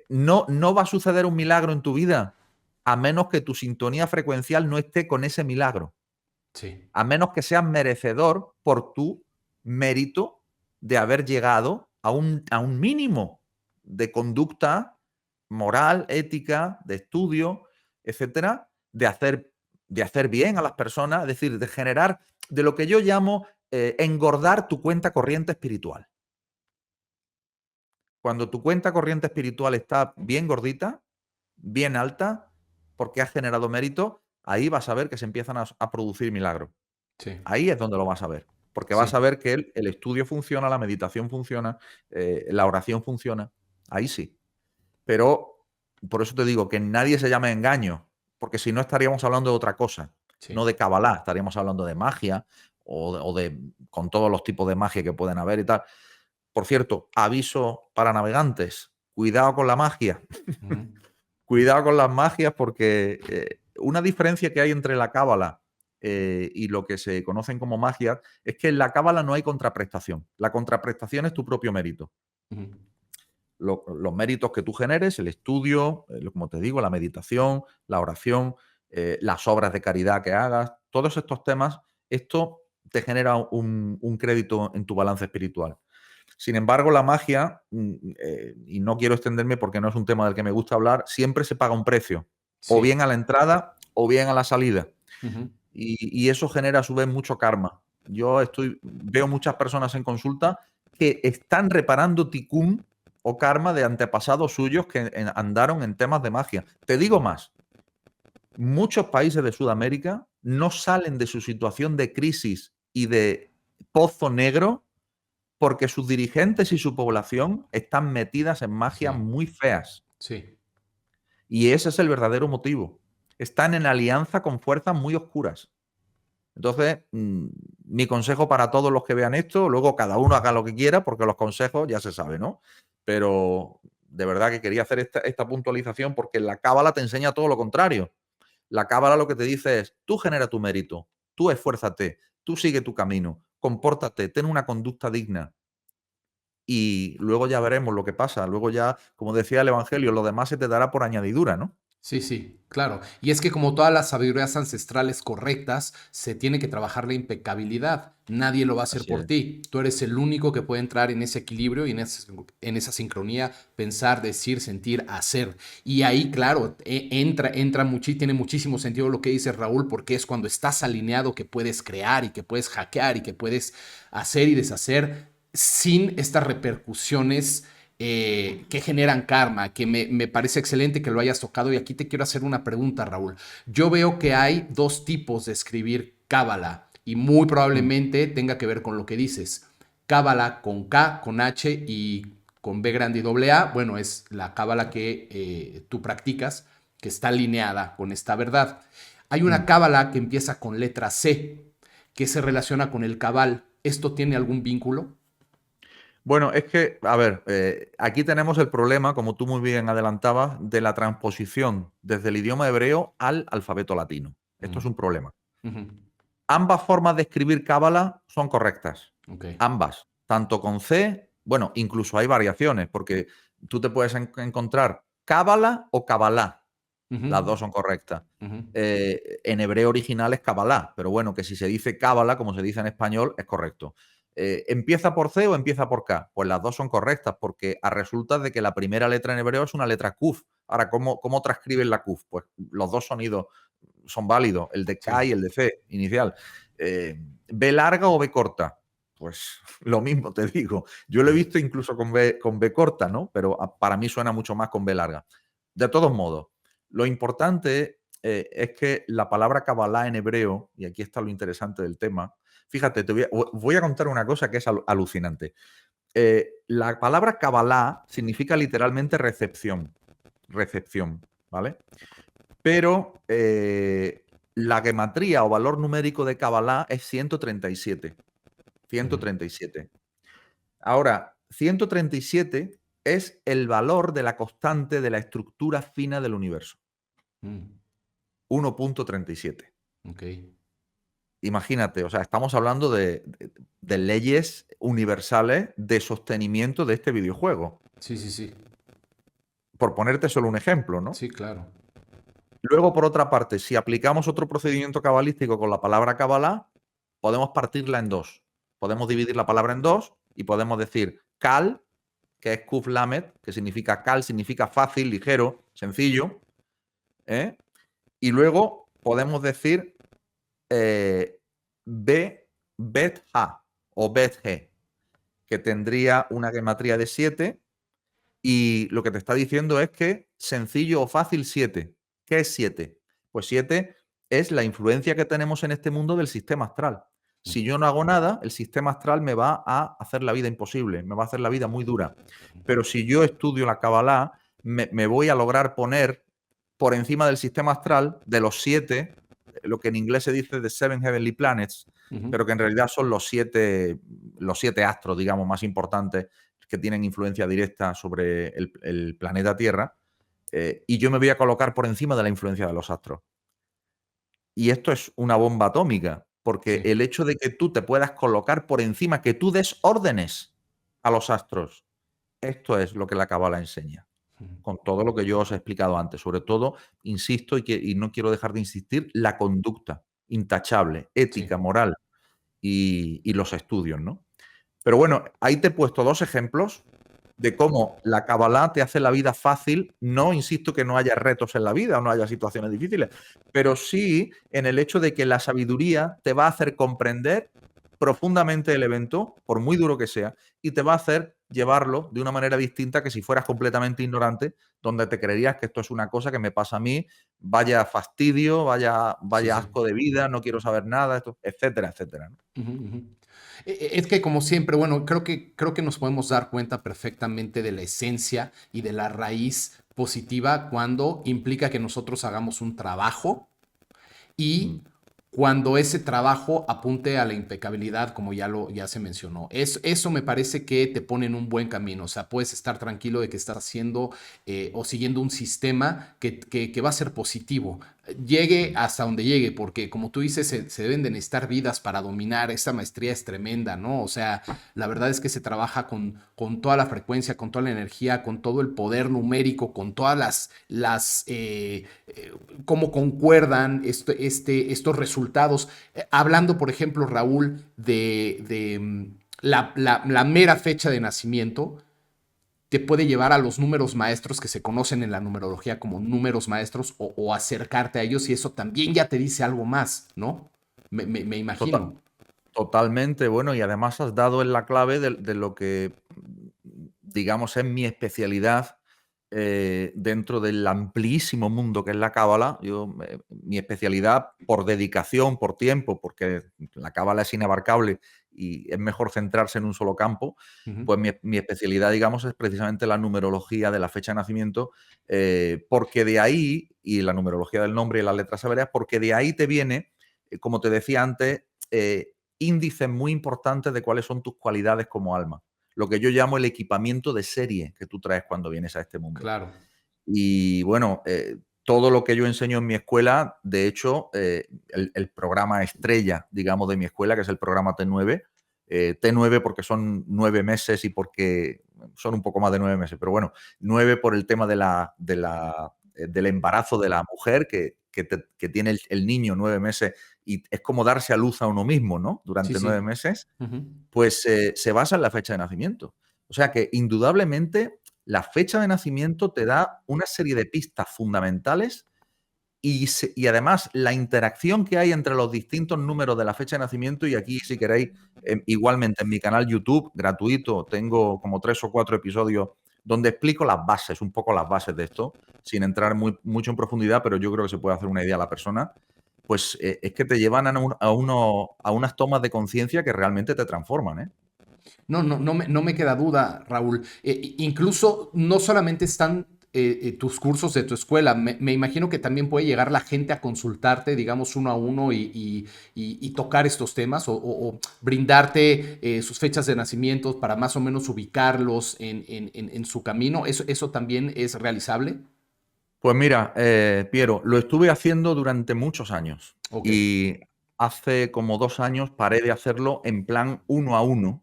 A: No va a suceder un milagro en tu vida a menos que tu sintonía frecuencial no esté con ese milagro.
B: Sí.
A: A menos que seas merecedor por tu mérito de haber llegado a un mínimo de conducta moral, ética, de estudio, etcétera, de hacer bien a las personas, es decir, de generar, de lo que yo llamo engordar tu cuenta corriente espiritual. Cuando tu cuenta corriente espiritual está bien gordita, bien alta, porque has generado mérito, ahí vas a ver que se empiezan a producir milagros.
B: Sí.
A: Ahí es donde lo vas a ver, porque vas
B: Sí.
A: a ver que el estudio funciona, la meditación funciona, la oración funciona. Ahí sí. Pero por eso te digo que nadie se llame engaño, porque si no estaríamos hablando de otra cosa, no
B: Sí.
A: de Kabbalah, estaríamos hablando de magia con todos los tipos de magia que pueden haber y tal. Por cierto, aviso para navegantes, cuidado con la magia,
B: Ujú.
A: cuidado con las magias porque una diferencia que hay entre la cábala y lo que se conocen como magias es que en la cábala no hay contraprestación. La contraprestación es tu propio mérito.
B: Ujú.
A: Los méritos que tú generes, el estudio, como te digo, la meditación, la oración, las obras de caridad que hagas, todos estos temas, esto te genera un crédito en tu balance espiritual. Sin embargo, la magia, y no quiero extenderme porque no es un tema del que me gusta hablar, siempre se paga un precio, o
B: Sí.
A: bien a la entrada o bien a la salida.
B: Ujú.
A: Y eso genera a su vez mucho karma. Veo muchas personas en consulta que están reparando ticún o karma de antepasados suyos que andaron en temas de magia. Te digo más, muchos países de Sudamérica no salen de su situación de crisis y de pozo negro porque sus dirigentes y su población están metidas en magias
B: Sí.
A: muy feas.
B: Sí.
A: Y ese es el verdadero motivo. Están en alianza con fuerzas muy oscuras. Entonces, mi consejo para todos los que vean esto, luego cada uno haga lo que quiera, porque los consejos ya se sabe, ¿no? Pero de verdad que quería hacer esta puntualización porque la cábala te enseña todo lo contrario. La cábala lo que te dice es, tú genera tu mérito, tú esfuérzate, tú sigue tu camino, compórtate, ten una conducta digna. Y luego ya veremos lo que pasa. Luego ya, como decía el Evangelio, lo demás se te dará por añadidura, ¿no?
B: Sí, sí, claro. Y es que como todas las sabidurías ancestrales correctas, se tiene que trabajar la impecabilidad. Nadie lo va a hacer
A: Así
B: por
A: es.
B: ti. Tú eres el único que puede entrar en ese equilibrio y en esa sincronía, pensar, decir, sentir, hacer. Y ahí, claro, tiene muchísimo sentido lo que dice Raúl, porque es cuando estás alineado que puedes crear y que puedes hackear y que puedes hacer y deshacer sin estas repercusiones que generan karma, que me parece excelente que lo hayas tocado. Y aquí te quiero hacer una pregunta, Raúl. Yo veo que hay dos tipos de escribir cábala y muy
A: Mm.
B: probablemente tenga que ver con lo que dices. Cábala con K, con H y con B grande y doble A. Bueno, es la cábala que tú practicas, que está alineada con esta verdad. Hay una
A: Mm.
B: cábala que empieza con letra C, que se relaciona con el cabal. ¿Esto tiene algún vínculo?
A: Bueno, es que, a ver, aquí tenemos el problema, como tú muy bien adelantabas, de la transposición desde el idioma hebreo al alfabeto latino. Esto es
B: Mm,
A: un problema.
B: ujú,
A: Ambas formas de escribir cábala son correctas.
B: ok.
A: Ambas. Tanto con C, bueno, incluso hay variaciones, porque tú te puedes encontrar cábala o cabalá.
B: Ujú,
A: Las dos son correctas.
B: ujú,
A: En hebreo original es cabalá, pero bueno, que si se dice cábala, como se dice en español, es correcto. ¿Empieza por C o empieza por K? Pues las dos son correctas, porque a resultas de que la primera letra en hebreo es una letra kuf. Ahora, ¿cómo transcriben la kuf? Pues los dos sonidos son válidos, el de K
B: sí.
A: y el de C inicial. ¿B larga o B corta? Pues lo mismo te digo. Yo lo he visto incluso con B corta, ¿no? Pero para mí suena mucho más con B larga. De todos modos, lo importante es que la palabra Kabbalah en hebreo, y aquí está lo interesante del tema, fíjate, voy a contar una cosa que es alucinante. La palabra Kabbalah significa literalmente recepción, ¿vale? Pero la gematría o valor numérico de Kabbalah es 137.
B: Ujú,
A: 137. Ahora, 137 es el valor de la constante de la estructura fina del universo.
B: mm,
A: 1.37.
B: ok.
A: Imagínate, o sea, estamos hablando de leyes universales de sostenimiento de este videojuego.
B: Sí, sí, sí.
A: Por ponerte solo un ejemplo, ¿no?
B: Sí, claro.
A: Luego, por otra parte, si aplicamos otro procedimiento cabalístico con la palabra Kabbalah, podemos partirla en dos. Podemos dividir la palabra en dos y podemos decir Kal, que es Kuf Lamed, que significa Kal, significa fácil, ligero, sencillo. ¿Eh? Y luego podemos decir Bet Ha o Bet He, que tendría una gematría de 7 y lo que te está diciendo es que sencillo o fácil 7. ¿Qué es 7? Pues 7 es la influencia que tenemos en este mundo del sistema astral. Si yo no hago nada, el sistema astral me va a hacer la vida imposible, me va a hacer la vida muy dura. Pero si yo estudio la Kabbalah, me voy a lograr poner por encima del sistema astral de los 7, lo que en inglés se dice The Seven Heavenly Planets,
B: Ujú,
A: pero que en realidad son los siete astros, digamos, más importantes que tienen influencia directa sobre el planeta Tierra, y yo me voy a colocar por encima de la influencia de los astros. Y esto es una bomba atómica, porque
B: sí.
A: el hecho de que tú te puedas colocar por encima, que tú des órdenes a los astros, esto es lo que la Cábala enseña,
B: Ujú,
A: con todo lo que yo os he explicado antes. Sobre todo, insisto y no quiero dejar de insistir, la conducta intachable,
B: sí.
A: ética, moral y los estudios, ¿no? Pero bueno, ahí te he puesto dos ejemplos de cómo la Kabbalah te hace la vida fácil. No insisto que no haya retos en la vida o no haya situaciones difíciles, pero sí en el hecho de que la sabiduría te va a hacer comprender profundamente el evento, por muy duro que sea, y te va a hacer llevarlo de una manera distinta que si fueras completamente ignorante, donde te creerías que esto es una cosa que me pasa a mí, vaya fastidio,
B: Sí,
A: vaya
B: sí.
A: asco de vida, no quiero saber nada, esto, etcétera, etcétera, ¿no?
B: Ujú, ujú. Es que como siempre, bueno, creo que nos podemos dar cuenta perfectamente de la esencia y de la raíz positiva cuando implica que nosotros hagamos un trabajo y
A: Mm.
B: cuando ese trabajo apunte a la impecabilidad, como ya se mencionó. Eso me parece que te pone en un buen camino. O sea, puedes estar tranquilo de que estás haciendo o siguiendo un sistema que va a ser positivo. Llegue hasta donde llegue, porque como tú dices, se deben de necesitar vidas para dominar. Esta maestría es tremenda, ¿no? O sea, la verdad es que se trabaja con toda la frecuencia, con toda la energía, con todo el poder numérico, con todas cómo concuerdan estos resultados. Hablando, por ejemplo, Raúl, la mera fecha de nacimiento, te puede llevar a los números maestros que se conocen en la numerología como números maestros o acercarte a ellos y eso también ya te dice algo más, ¿no? Me
A: Tota-
B: imagino.
A: Totalmente, bueno, y además has dado en la clave de lo que, digamos, es mi especialidad dentro del amplísimo mundo que es la cábala. Mi especialidad por dedicación, por tiempo, porque la cábala es inabarcable y es mejor centrarse en un solo campo,
B: Ujú.
A: pues mi especialidad, digamos, es precisamente la numerología de la fecha de nacimiento, porque de ahí, y la numerología del nombre y las letras hebreas, porque de ahí te viene, como te decía antes, índices muy importantes de cuáles son tus cualidades como alma. Lo que yo llamo el equipamiento de serie que tú traes cuando vienes a este mundo.
B: Claro.
A: Y bueno, todo lo que yo enseño en mi escuela, de hecho, el programa estrella, digamos, de mi escuela, que es el programa T9, T9 porque son 9 meses y porque son un poco más de 9 meses, pero bueno, 9 por el tema del embarazo de la mujer que tiene el niño 9 meses y es como darse a luz a uno mismo, ¿no?
B: Sí,
A: Durante nueve
B: sí.
A: meses
B: Ujú.
A: pues se basa en la fecha de nacimiento. O sea que indudablemente la fecha de nacimiento te da una serie de pistas fundamentales y además la interacción que hay entre los distintos números de la fecha de nacimiento, y aquí si queréis, igualmente en mi canal YouTube, gratuito, tengo como 3 o 4 episodios donde explico las bases, un poco las bases de esto, sin entrar mucho en profundidad, pero yo creo que se puede hacer una idea a la persona, pues es que te llevan a unas tomas de conciencia que realmente te transforman, ¿eh?
B: No, no, no me queda duda, Raúl. Incluso no solamente están tus cursos de tu escuela, me imagino que también puede llegar la gente a consultarte, digamos, uno a uno y tocar estos temas o brindarte sus fechas de nacimiento para más o menos ubicarlos en su camino. ¿Eso también es realizable?
A: Pues mira, Piero, lo estuve haciendo durante muchos años
B: Ok.
A: y hace como 2 años paré de hacerlo en plan uno a uno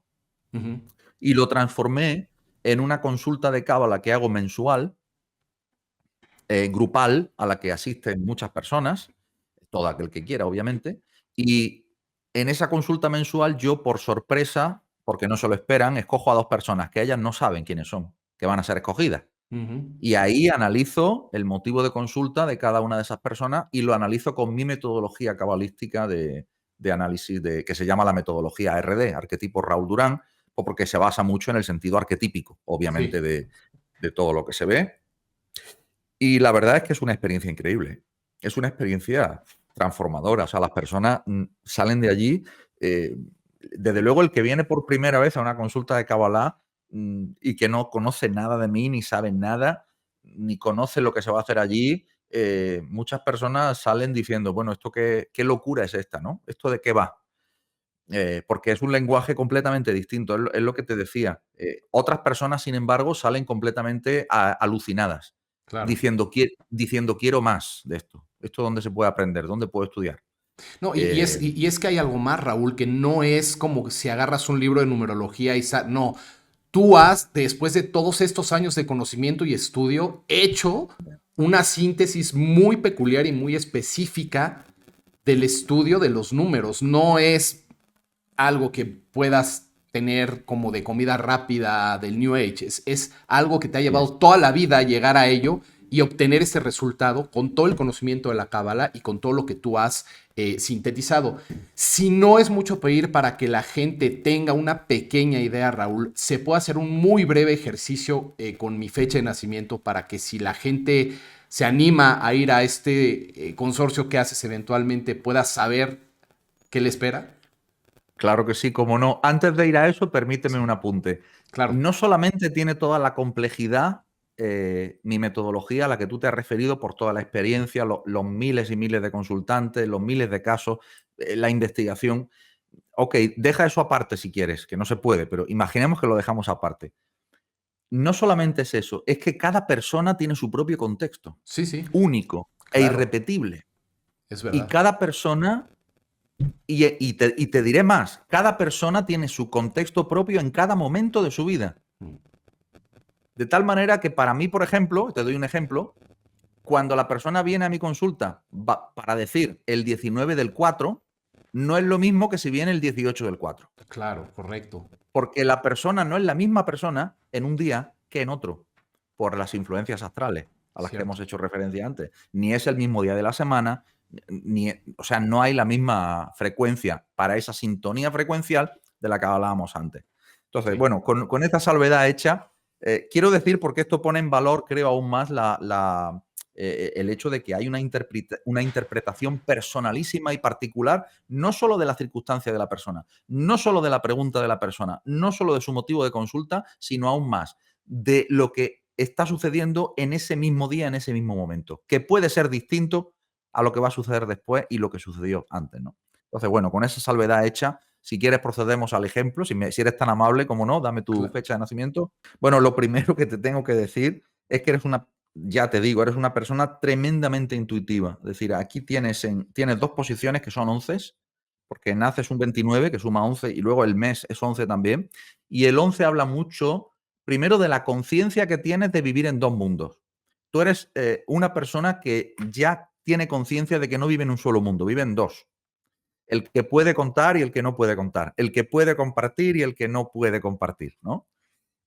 B: Ujú.
A: y lo transformé en una consulta de cábala que hago mensual, grupal, a la que asisten muchas personas, todo aquel que quiera, obviamente, y en esa consulta mensual yo, por sorpresa, porque no se lo esperan, escojo a 2 personas que ellas no saben quiénes son, que van a ser escogidas.
B: Ujú.
A: Y ahí analizo el motivo de consulta de cada una de esas personas y lo analizo con mi metodología cabalística de análisis que se llama la metodología RD, arquetipo Raúl Durán, o porque se basa mucho en el sentido arquetípico, obviamente,
B: Sí.
A: de todo lo que se ve. Y la verdad es que es una experiencia increíble. Es una experiencia transformadora. O sea, las personas salen de allí. Desde luego, el que viene por primera vez a una consulta de Kabbalah y que no conoce nada de mí, ni sabe nada, ni conoce lo que se va a hacer allí, muchas personas salen diciendo, bueno, ¿esto qué locura es esta, no? ¿Esto de qué va? Porque es un lenguaje completamente distinto, es lo que te decía. Otras personas, sin embargo, salen completamente alucinadas,
B: Claro.
A: diciendo quiero más de esto. ¿Esto dónde se puede aprender? ¿Dónde puedo estudiar?
B: No,
A: Eh,
B: y es que hay algo más, Raúl, que no es como si agarras un libro de numerología y no, tú has, después de todos estos años de conocimiento y estudio, hecho una síntesis muy peculiar y muy específica del estudio de los números. No es algo que puedas tener como de comida rápida del New Age. Es algo que te ha
A: así es.
B: llevado toda la vida a llegar a ello y obtener ese resultado con todo el conocimiento de la cábala y con todo lo que tú has sintetizado. Si no es mucho pedir para que la gente tenga una pequeña idea, Raúl, se puede hacer un muy breve ejercicio con mi fecha de nacimiento para que si la gente se anima a ir a este consorcio que haces eventualmente pueda saber qué le espera.
A: Claro que sí, como no. Antes de ir a eso, permíteme
B: Sí,
A: un apunte.
B: claro.
A: No solamente tiene toda la complejidad mi metodología a la que tú te has referido por toda la experiencia, los miles y miles de consultantes, los miles de casos, la investigación. Ok, deja eso aparte si quieres, que no se puede, pero imaginemos que lo dejamos aparte. No solamente es eso, es que cada persona tiene su propio contexto,
B: Sí, sí,
A: único e
B: claro,
A: irrepetible.
B: es
A: Y
B: verdad.
A: cada persona, y te diré más, cada persona tiene su contexto propio en cada momento de su vida.
B: Mm.
A: De tal manera que para mí, por ejemplo, te doy un ejemplo, cuando la persona viene a mi consulta para decir el 19 del 4, no es lo mismo que si viene el 18 del 4.
B: Claro, correcto.
A: Porque la persona no es la misma persona en un día que en otro, por las influencias astrales a las que
B: Cierto.
A: hemos hecho referencia antes. Ni es el mismo día de la semana, o sea, no hay la misma frecuencia para esa sintonía frecuencial de la que hablábamos antes. Entonces,
B: Sí.
A: bueno, con esta salvedad hecha, quiero decir, porque esto pone en valor, creo, aún más el hecho de que hay una interpretación personalísima y particular, no solo de la circunstancia de la persona, no solo de la pregunta de la persona, no solo de su motivo de consulta, sino aún más de lo que está sucediendo en ese mismo día, en ese mismo momento, que puede ser distinto a lo que va a suceder después y lo que sucedió antes, ¿no? Entonces, bueno, con esa salvedad hecha, si quieres procedemos al ejemplo, si eres tan amable, como no, dame tu
B: Cla-
A: fecha de nacimiento. Bueno, lo primero que te tengo que decir es que ya te digo, eres una persona tremendamente intuitiva. Es decir, aquí tienes dos posiciones que son 11, porque naces un 29 que suma 11 y luego el mes es 11 también. Y el 11 habla mucho, primero, de la conciencia que tienes de vivir en dos mundos. Tú eres una persona que ya tiene conciencia de que no vive en un solo mundo, vive en dos. El que puede contar y el que no puede contar. El que puede compartir y el que no puede compartir, ¿no?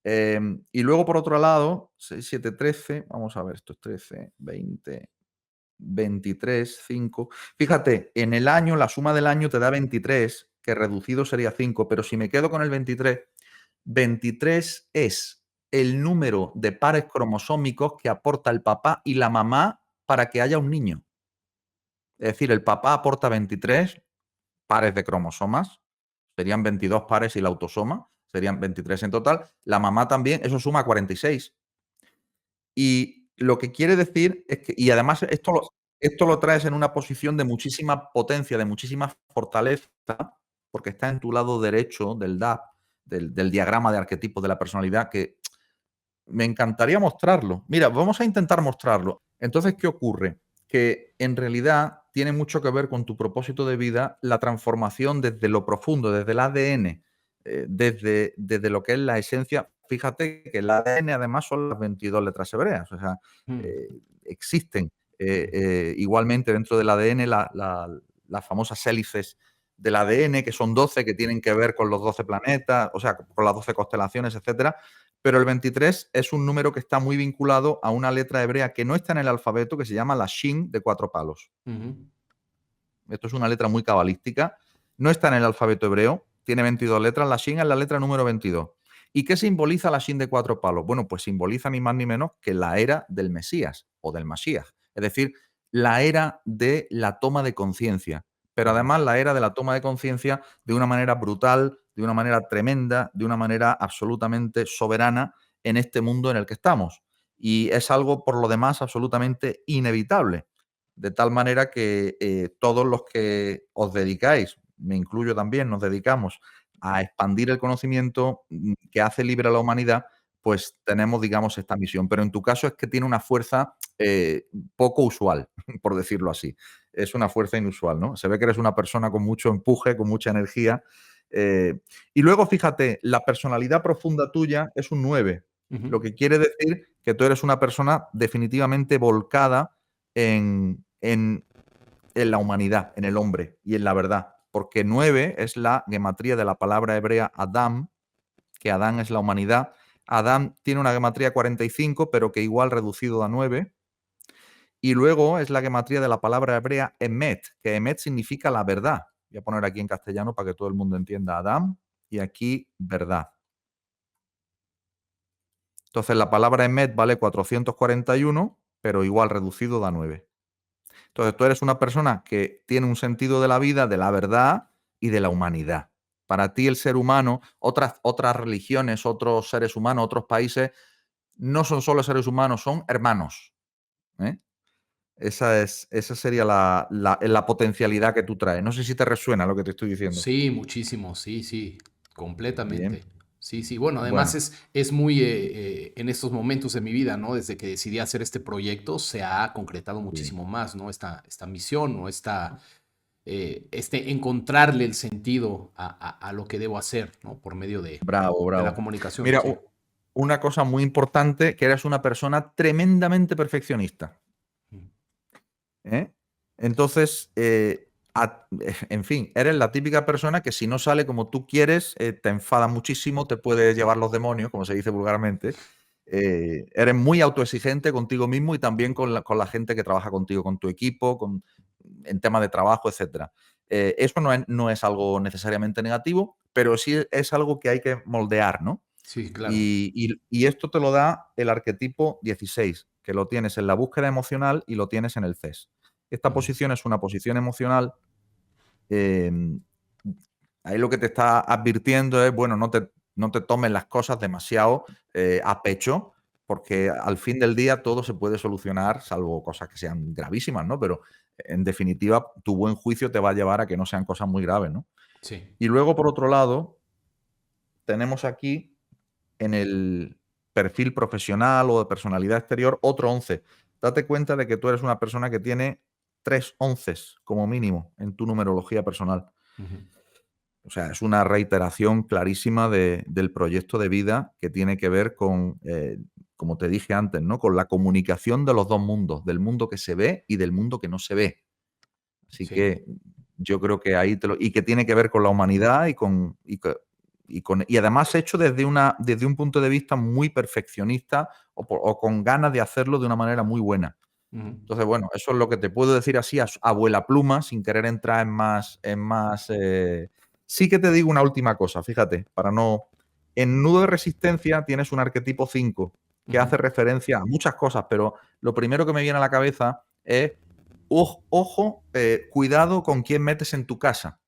A: Y luego, por otro lado, 6, 7, 13, vamos a ver, esto es 13, 20, 23, 5. Fíjate, en el año, la suma del año te da 23, que reducido sería 5, pero si me quedo con el 23, 23 es el número de pares cromosómicos que aporta el papá y la mamá para que haya un niño. Es decir, el papá aporta 23 pares de cromosomas, serían 22 pares y la autosoma, serían 23 en total. La mamá también, eso suma 46. Y lo que quiere decir es que, y además esto lo traes en una posición de muchísima potencia, de muchísima fortaleza, porque está en tu lado derecho del DAP, del diagrama de arquetipos de la personalidad, que me encantaría mostrarlo. Mira, vamos a intentar mostrarlo. Entonces, ¿qué ocurre? Que en realidad tiene mucho que ver con tu propósito de vida, la transformación desde lo profundo, desde el ADN, desde lo que es la esencia. Fíjate que el ADN además son las 22 letras hebreas, o sea,
B: Mm.
A: existen igualmente dentro del ADN las famosas hélices del ADN, que son 12, que tienen que ver con los 12 planetas, o sea, con las 12 constelaciones, etcétera. Pero el 23 es un número que está muy vinculado a una letra hebrea que no está en el alfabeto, que se llama la Shin de 4 palos.
B: Ujú.
A: Esto es una letra muy cabalística. No está en el alfabeto hebreo, tiene 22 letras. La Shin es la letra número 22. ¿Y qué simboliza la Shin de 4 palos? Bueno, pues simboliza ni más ni menos que la era del Mesías o del Mashiach. Es decir, la era de la toma de conciencia. Pero
B: Ujú.
A: además la era de la toma de conciencia de una manera brutal, de una manera tremenda, de una manera absolutamente soberana en este mundo en el que estamos. Y es algo, por lo demás, absolutamente inevitable. De tal manera que todos los que os dedicáis, me incluyo también, nos dedicamos a expandir el conocimiento que hace libre a la humanidad, pues tenemos, digamos, esta misión. Pero en tu caso es que tiene una fuerza poco usual, por decirlo así. Es una fuerza inusual, ¿no? Se ve que eres una persona con mucho empuje, con mucha energía. Y luego, fíjate, la personalidad profunda tuya es un 9,
B: Ujú.
A: lo que quiere decir que tú eres una persona definitivamente volcada en la humanidad, en el hombre y en la verdad. Porque 9 es la gematría de la palabra hebrea Adam, que Adán es la humanidad. Adán tiene una gematría 45, pero que igual reducido a 9. Y luego es la gematría de la palabra hebrea Emet, que Emet significa la verdad. Voy a poner aquí en castellano para que todo el mundo entienda Adán y aquí verdad. Entonces la palabra Emet vale 441, pero igual reducido da 9. Entonces tú eres una persona que tiene un sentido de la vida, de la verdad y de la humanidad. Para ti el ser humano, otras religiones, otros seres humanos, otros países no son solo seres humanos, son hermanos. ¿Eh? Esa sería la potencialidad que tú traes. No sé si te resuena lo que te estoy diciendo.
B: Sí, muchísimo, sí, sí,
A: Bien,
B: completamente. Sí, sí, bueno, además
A: bueno,
B: es muy en estos momentos de mi vida, ¿no? Desde que decidí hacer este proyecto, se ha concretado
A: sí.
B: muchísimo más, ¿no? Esta misión o encontrarle el sentido a lo que debo hacer, ¿no? Por medio
A: Bravo,
B: de la
A: bravo.
B: comunicación,
A: Mira,
B: sí.
A: una cosa muy importante, que eres una persona tremendamente perfeccionista. ¿Eh? Entonces, en fin, eres la típica persona que si no sale como tú quieres, te enfada muchísimo, te puede llevar los demonios, como se dice vulgarmente. Eres muy autoexigente contigo mismo y también con la gente que trabaja contigo, con tu equipo, en temas de trabajo, etcétera. Eso no es algo necesariamente negativo, pero sí es algo que hay que moldear, ¿no?
B: Sí, claro.
A: Y esto te lo da el arquetipo 16, que lo tienes en la búsqueda emocional y lo tienes en el CES. Esta
B: Ujú.
A: posición es una posición emocional. eh, Ahí lo que te está advirtiendo es, bueno, no te tomes las cosas demasiado a pecho, porque al fin del día todo se puede solucionar, salvo cosas que sean gravísimas, ¿no? Pero en definitiva, tu buen juicio te va a llevar a que no sean cosas muy graves, ¿no?
B: Sí.
A: Y luego, por otro lado, tenemos aquí en el perfil profesional o de personalidad exterior otro 11. Date cuenta de que tú eres una persona que tiene 3 onces como mínimo en tu numerología personal.
B: Ujú.
A: O sea, es una reiteración clarísima del proyecto de vida que tiene que ver con, como te dije antes, ¿no? Con la comunicación de los dos mundos, del mundo que se ve y del mundo que no se ve. Así
B: Sí.
A: que yo creo que ahí y que tiene que ver con la humanidad y además hecho desde un punto de vista muy perfeccionista o con ganas de hacerlo de una manera muy buena.
B: Ujú.
A: Entonces, bueno, eso es lo que te puedo decir así a vuela pluma, sin querer entrar en más. Sí que te digo una última cosa, fíjate, para no. En nudo de resistencia tienes un arquetipo 5 que
B: Ujú.
A: hace referencia a muchas cosas, pero lo primero que me viene a la cabeza es ojo, cuidado con quién metes en tu casa.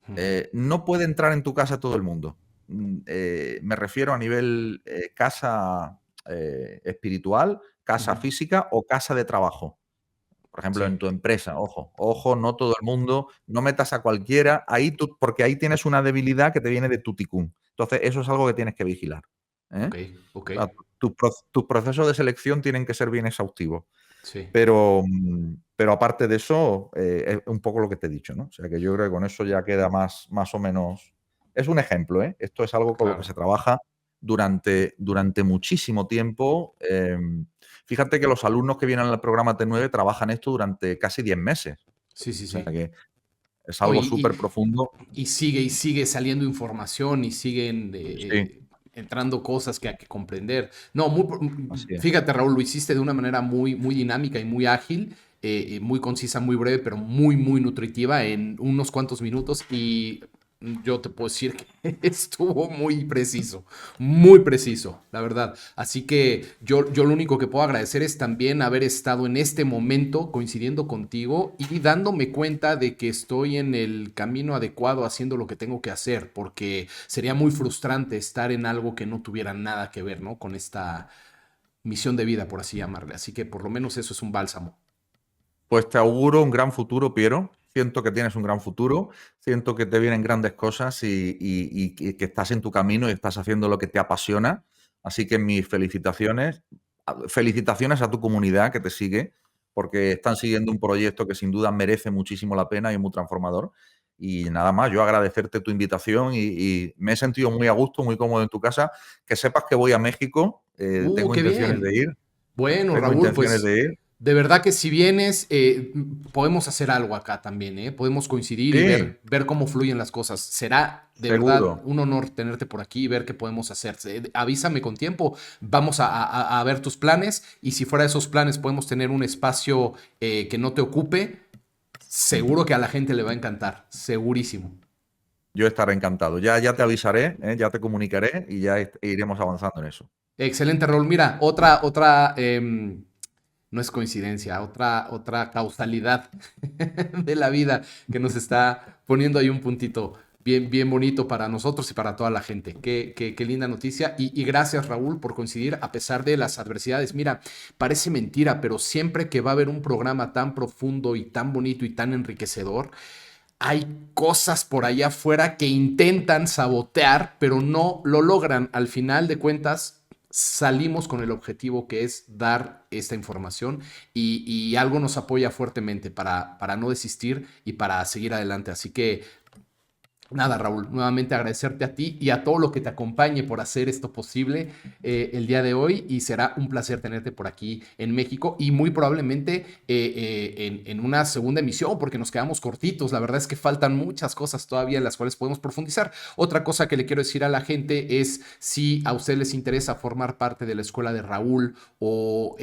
B: Ujú.
A: No puede entrar en tu casa todo el mundo. Me refiero a nivel casa espiritual, casa
B: Ujú.
A: física o casa de trabajo. Por ejemplo,
B: Sí.
A: en tu empresa, ojo, no todo el mundo, no metas a cualquiera, porque ahí tienes una debilidad que te viene de tu ticún. Entonces, eso es algo que tienes que vigilar. ¿Eh?
B: Ok, ok.
A: O sea, tus procesos de selección tienen que ser bien exhaustivos.
B: Sí,
A: Pero aparte de eso, es un poco lo que te he dicho, ¿no? O sea que yo creo que con eso ya queda más o menos. Es un ejemplo, ¿eh? Esto es algo con lo que
B: claro.
A: se trabaja durante muchísimo tiempo. Fíjate que los alumnos que vienen al programa T9 trabajan esto durante casi 10 meses.
B: Sí, sí,
A: O sea
B: sí.
A: que es
B: No,
A: algo súper profundo.
B: y sigue saliendo información y siguen
A: Sí,
B: entrando cosas que hay que comprender. No,
A: así es.
B: fíjate, Raúl, lo hiciste de una manera muy, muy dinámica y muy ágil, muy concisa, muy breve, pero muy, muy nutritiva en unos cuantos minutos. Y yo te puedo decir que estuvo muy preciso, la verdad. Así que yo lo único que puedo agradecer es también haber estado en este momento coincidiendo contigo y dándome cuenta de que estoy en el camino adecuado haciendo lo que tengo que hacer, porque sería muy frustrante estar en algo que no tuviera nada que ver, ¿no? Con esta misión de vida, por así llamarle. Así que por lo menos eso es un bálsamo.
A: Pues te auguro un gran futuro, Piero. Siento que tienes un gran futuro, siento que te vienen grandes cosas y que estás en tu camino y estás haciendo lo que te apasiona. Así que mis felicitaciones. Felicitaciones a tu comunidad que te sigue, porque están siguiendo un proyecto que sin duda merece muchísimo la pena y es muy transformador. Y nada más, yo agradecerte tu invitación y me he sentido muy a gusto, muy cómodo en tu casa. Que sepas que voy a México, tengo
B: Qué
A: intenciones de
B: bien.
A: ir,
B: Bueno,
A: tengo
B: Raúl,
A: intenciones
B: pues
A: de ir.
B: de verdad que si vienes, podemos hacer algo acá también, ¿eh? Podemos coincidir y
A: Sí,
B: ver cómo fluyen las cosas. Será de verdad
A: seguro.
B: un honor tenerte por aquí y ver qué podemos hacer. Avísame con tiempo, vamos a ver tus planes y si fuera de esos planes podemos tener un espacio que no te ocupe, seguro que a la gente le va a encantar, segurísimo.
A: Yo estaré encantado. Ya te avisaré, ya te comunicaré y ya iremos avanzando en eso.
B: Excelente, Raúl. Mira, no es coincidencia, otra causalidad de la vida que nos está poniendo ahí un puntito bien, bien bonito para nosotros y para toda la gente. Qué linda noticia. Y gracias, Raúl, por coincidir a pesar de las adversidades. Mira, parece mentira, pero siempre que va a haber un programa tan profundo y tan bonito y tan enriquecedor, hay cosas por allá afuera que intentan sabotear, pero no lo logran. Al final de cuentas, salimos con el objetivo que es dar esta información y algo nos apoya fuertemente para no desistir y para seguir adelante. Así que nada, Raúl, nuevamente agradecerte a ti y a todo lo que te acompañe por hacer esto posible el día de hoy, y será un placer tenerte por aquí en México y muy probablemente en una segunda emisión, porque nos quedamos cortitos. La verdad es que faltan muchas cosas todavía en las cuales podemos profundizar. Otra cosa que le quiero decir a la gente es, si a ustedes les interesa formar parte de la escuela de Raúl o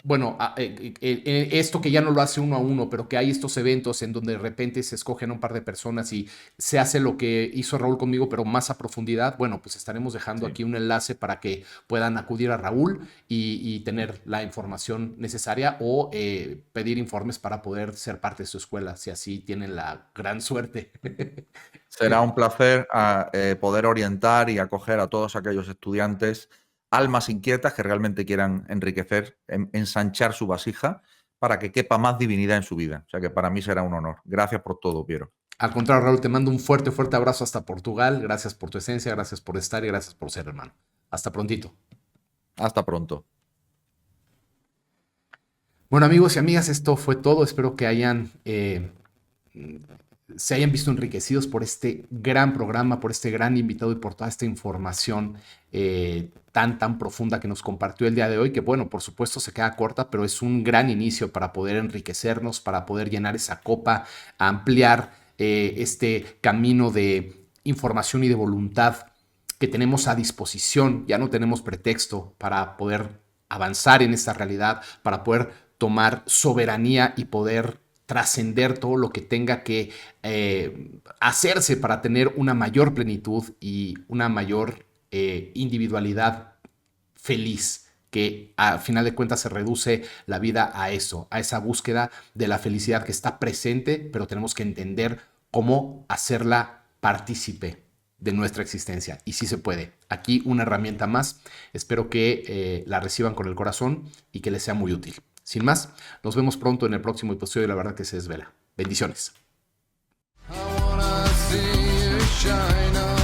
B: bueno, esto que ya no lo hace uno a uno, pero que hay estos eventos en donde de repente se escogen a un par de personas y se hace lo que hizo Raúl conmigo, pero más a profundidad. Bueno, pues estaremos dejando
A: Sí.
B: aquí un enlace para que puedan acudir a Raúl y tener la información necesaria o pedir informes para poder ser parte de su escuela, si así tienen la gran suerte.
A: Será un placer poder orientar y acoger a todos aquellos estudiantes, almas inquietas que realmente quieran enriquecer, ensanchar su vasija para que quepa más divinidad en su vida. O sea que para mí será un honor. Gracias por todo, Piero.
B: Al contrario, Raúl, te mando un fuerte, fuerte abrazo hasta Portugal. Gracias por tu esencia, gracias por estar y gracias por ser hermano. Hasta prontito.
A: Hasta pronto.
B: Bueno, amigos y amigas, esto fue todo. Espero que se hayan visto enriquecidos por este gran programa, por este gran invitado y por toda esta información tan profunda que nos compartió el día de hoy, que bueno, por supuesto se queda corta, pero es un gran inicio para poder enriquecernos, para poder llenar esa copa, ampliar este camino de información y de voluntad que tenemos a disposición. Ya no tenemos pretexto para poder avanzar en esta realidad, para poder tomar soberanía y poder trascender todo lo que tenga que hacerse para tener una mayor plenitud y una mayor individualidad feliz, que a final de cuentas se reduce la vida a eso, a esa búsqueda de la felicidad que está presente, pero tenemos que entender cómo hacerla partícipe de nuestra existencia. Y sí se puede. Aquí una herramienta más. Espero que la reciban con el corazón y que les sea muy útil. Sin más, nos vemos pronto en el próximo episodio de La Verdad que se Desvela. Bendiciones.
C: I wanna see you shine on.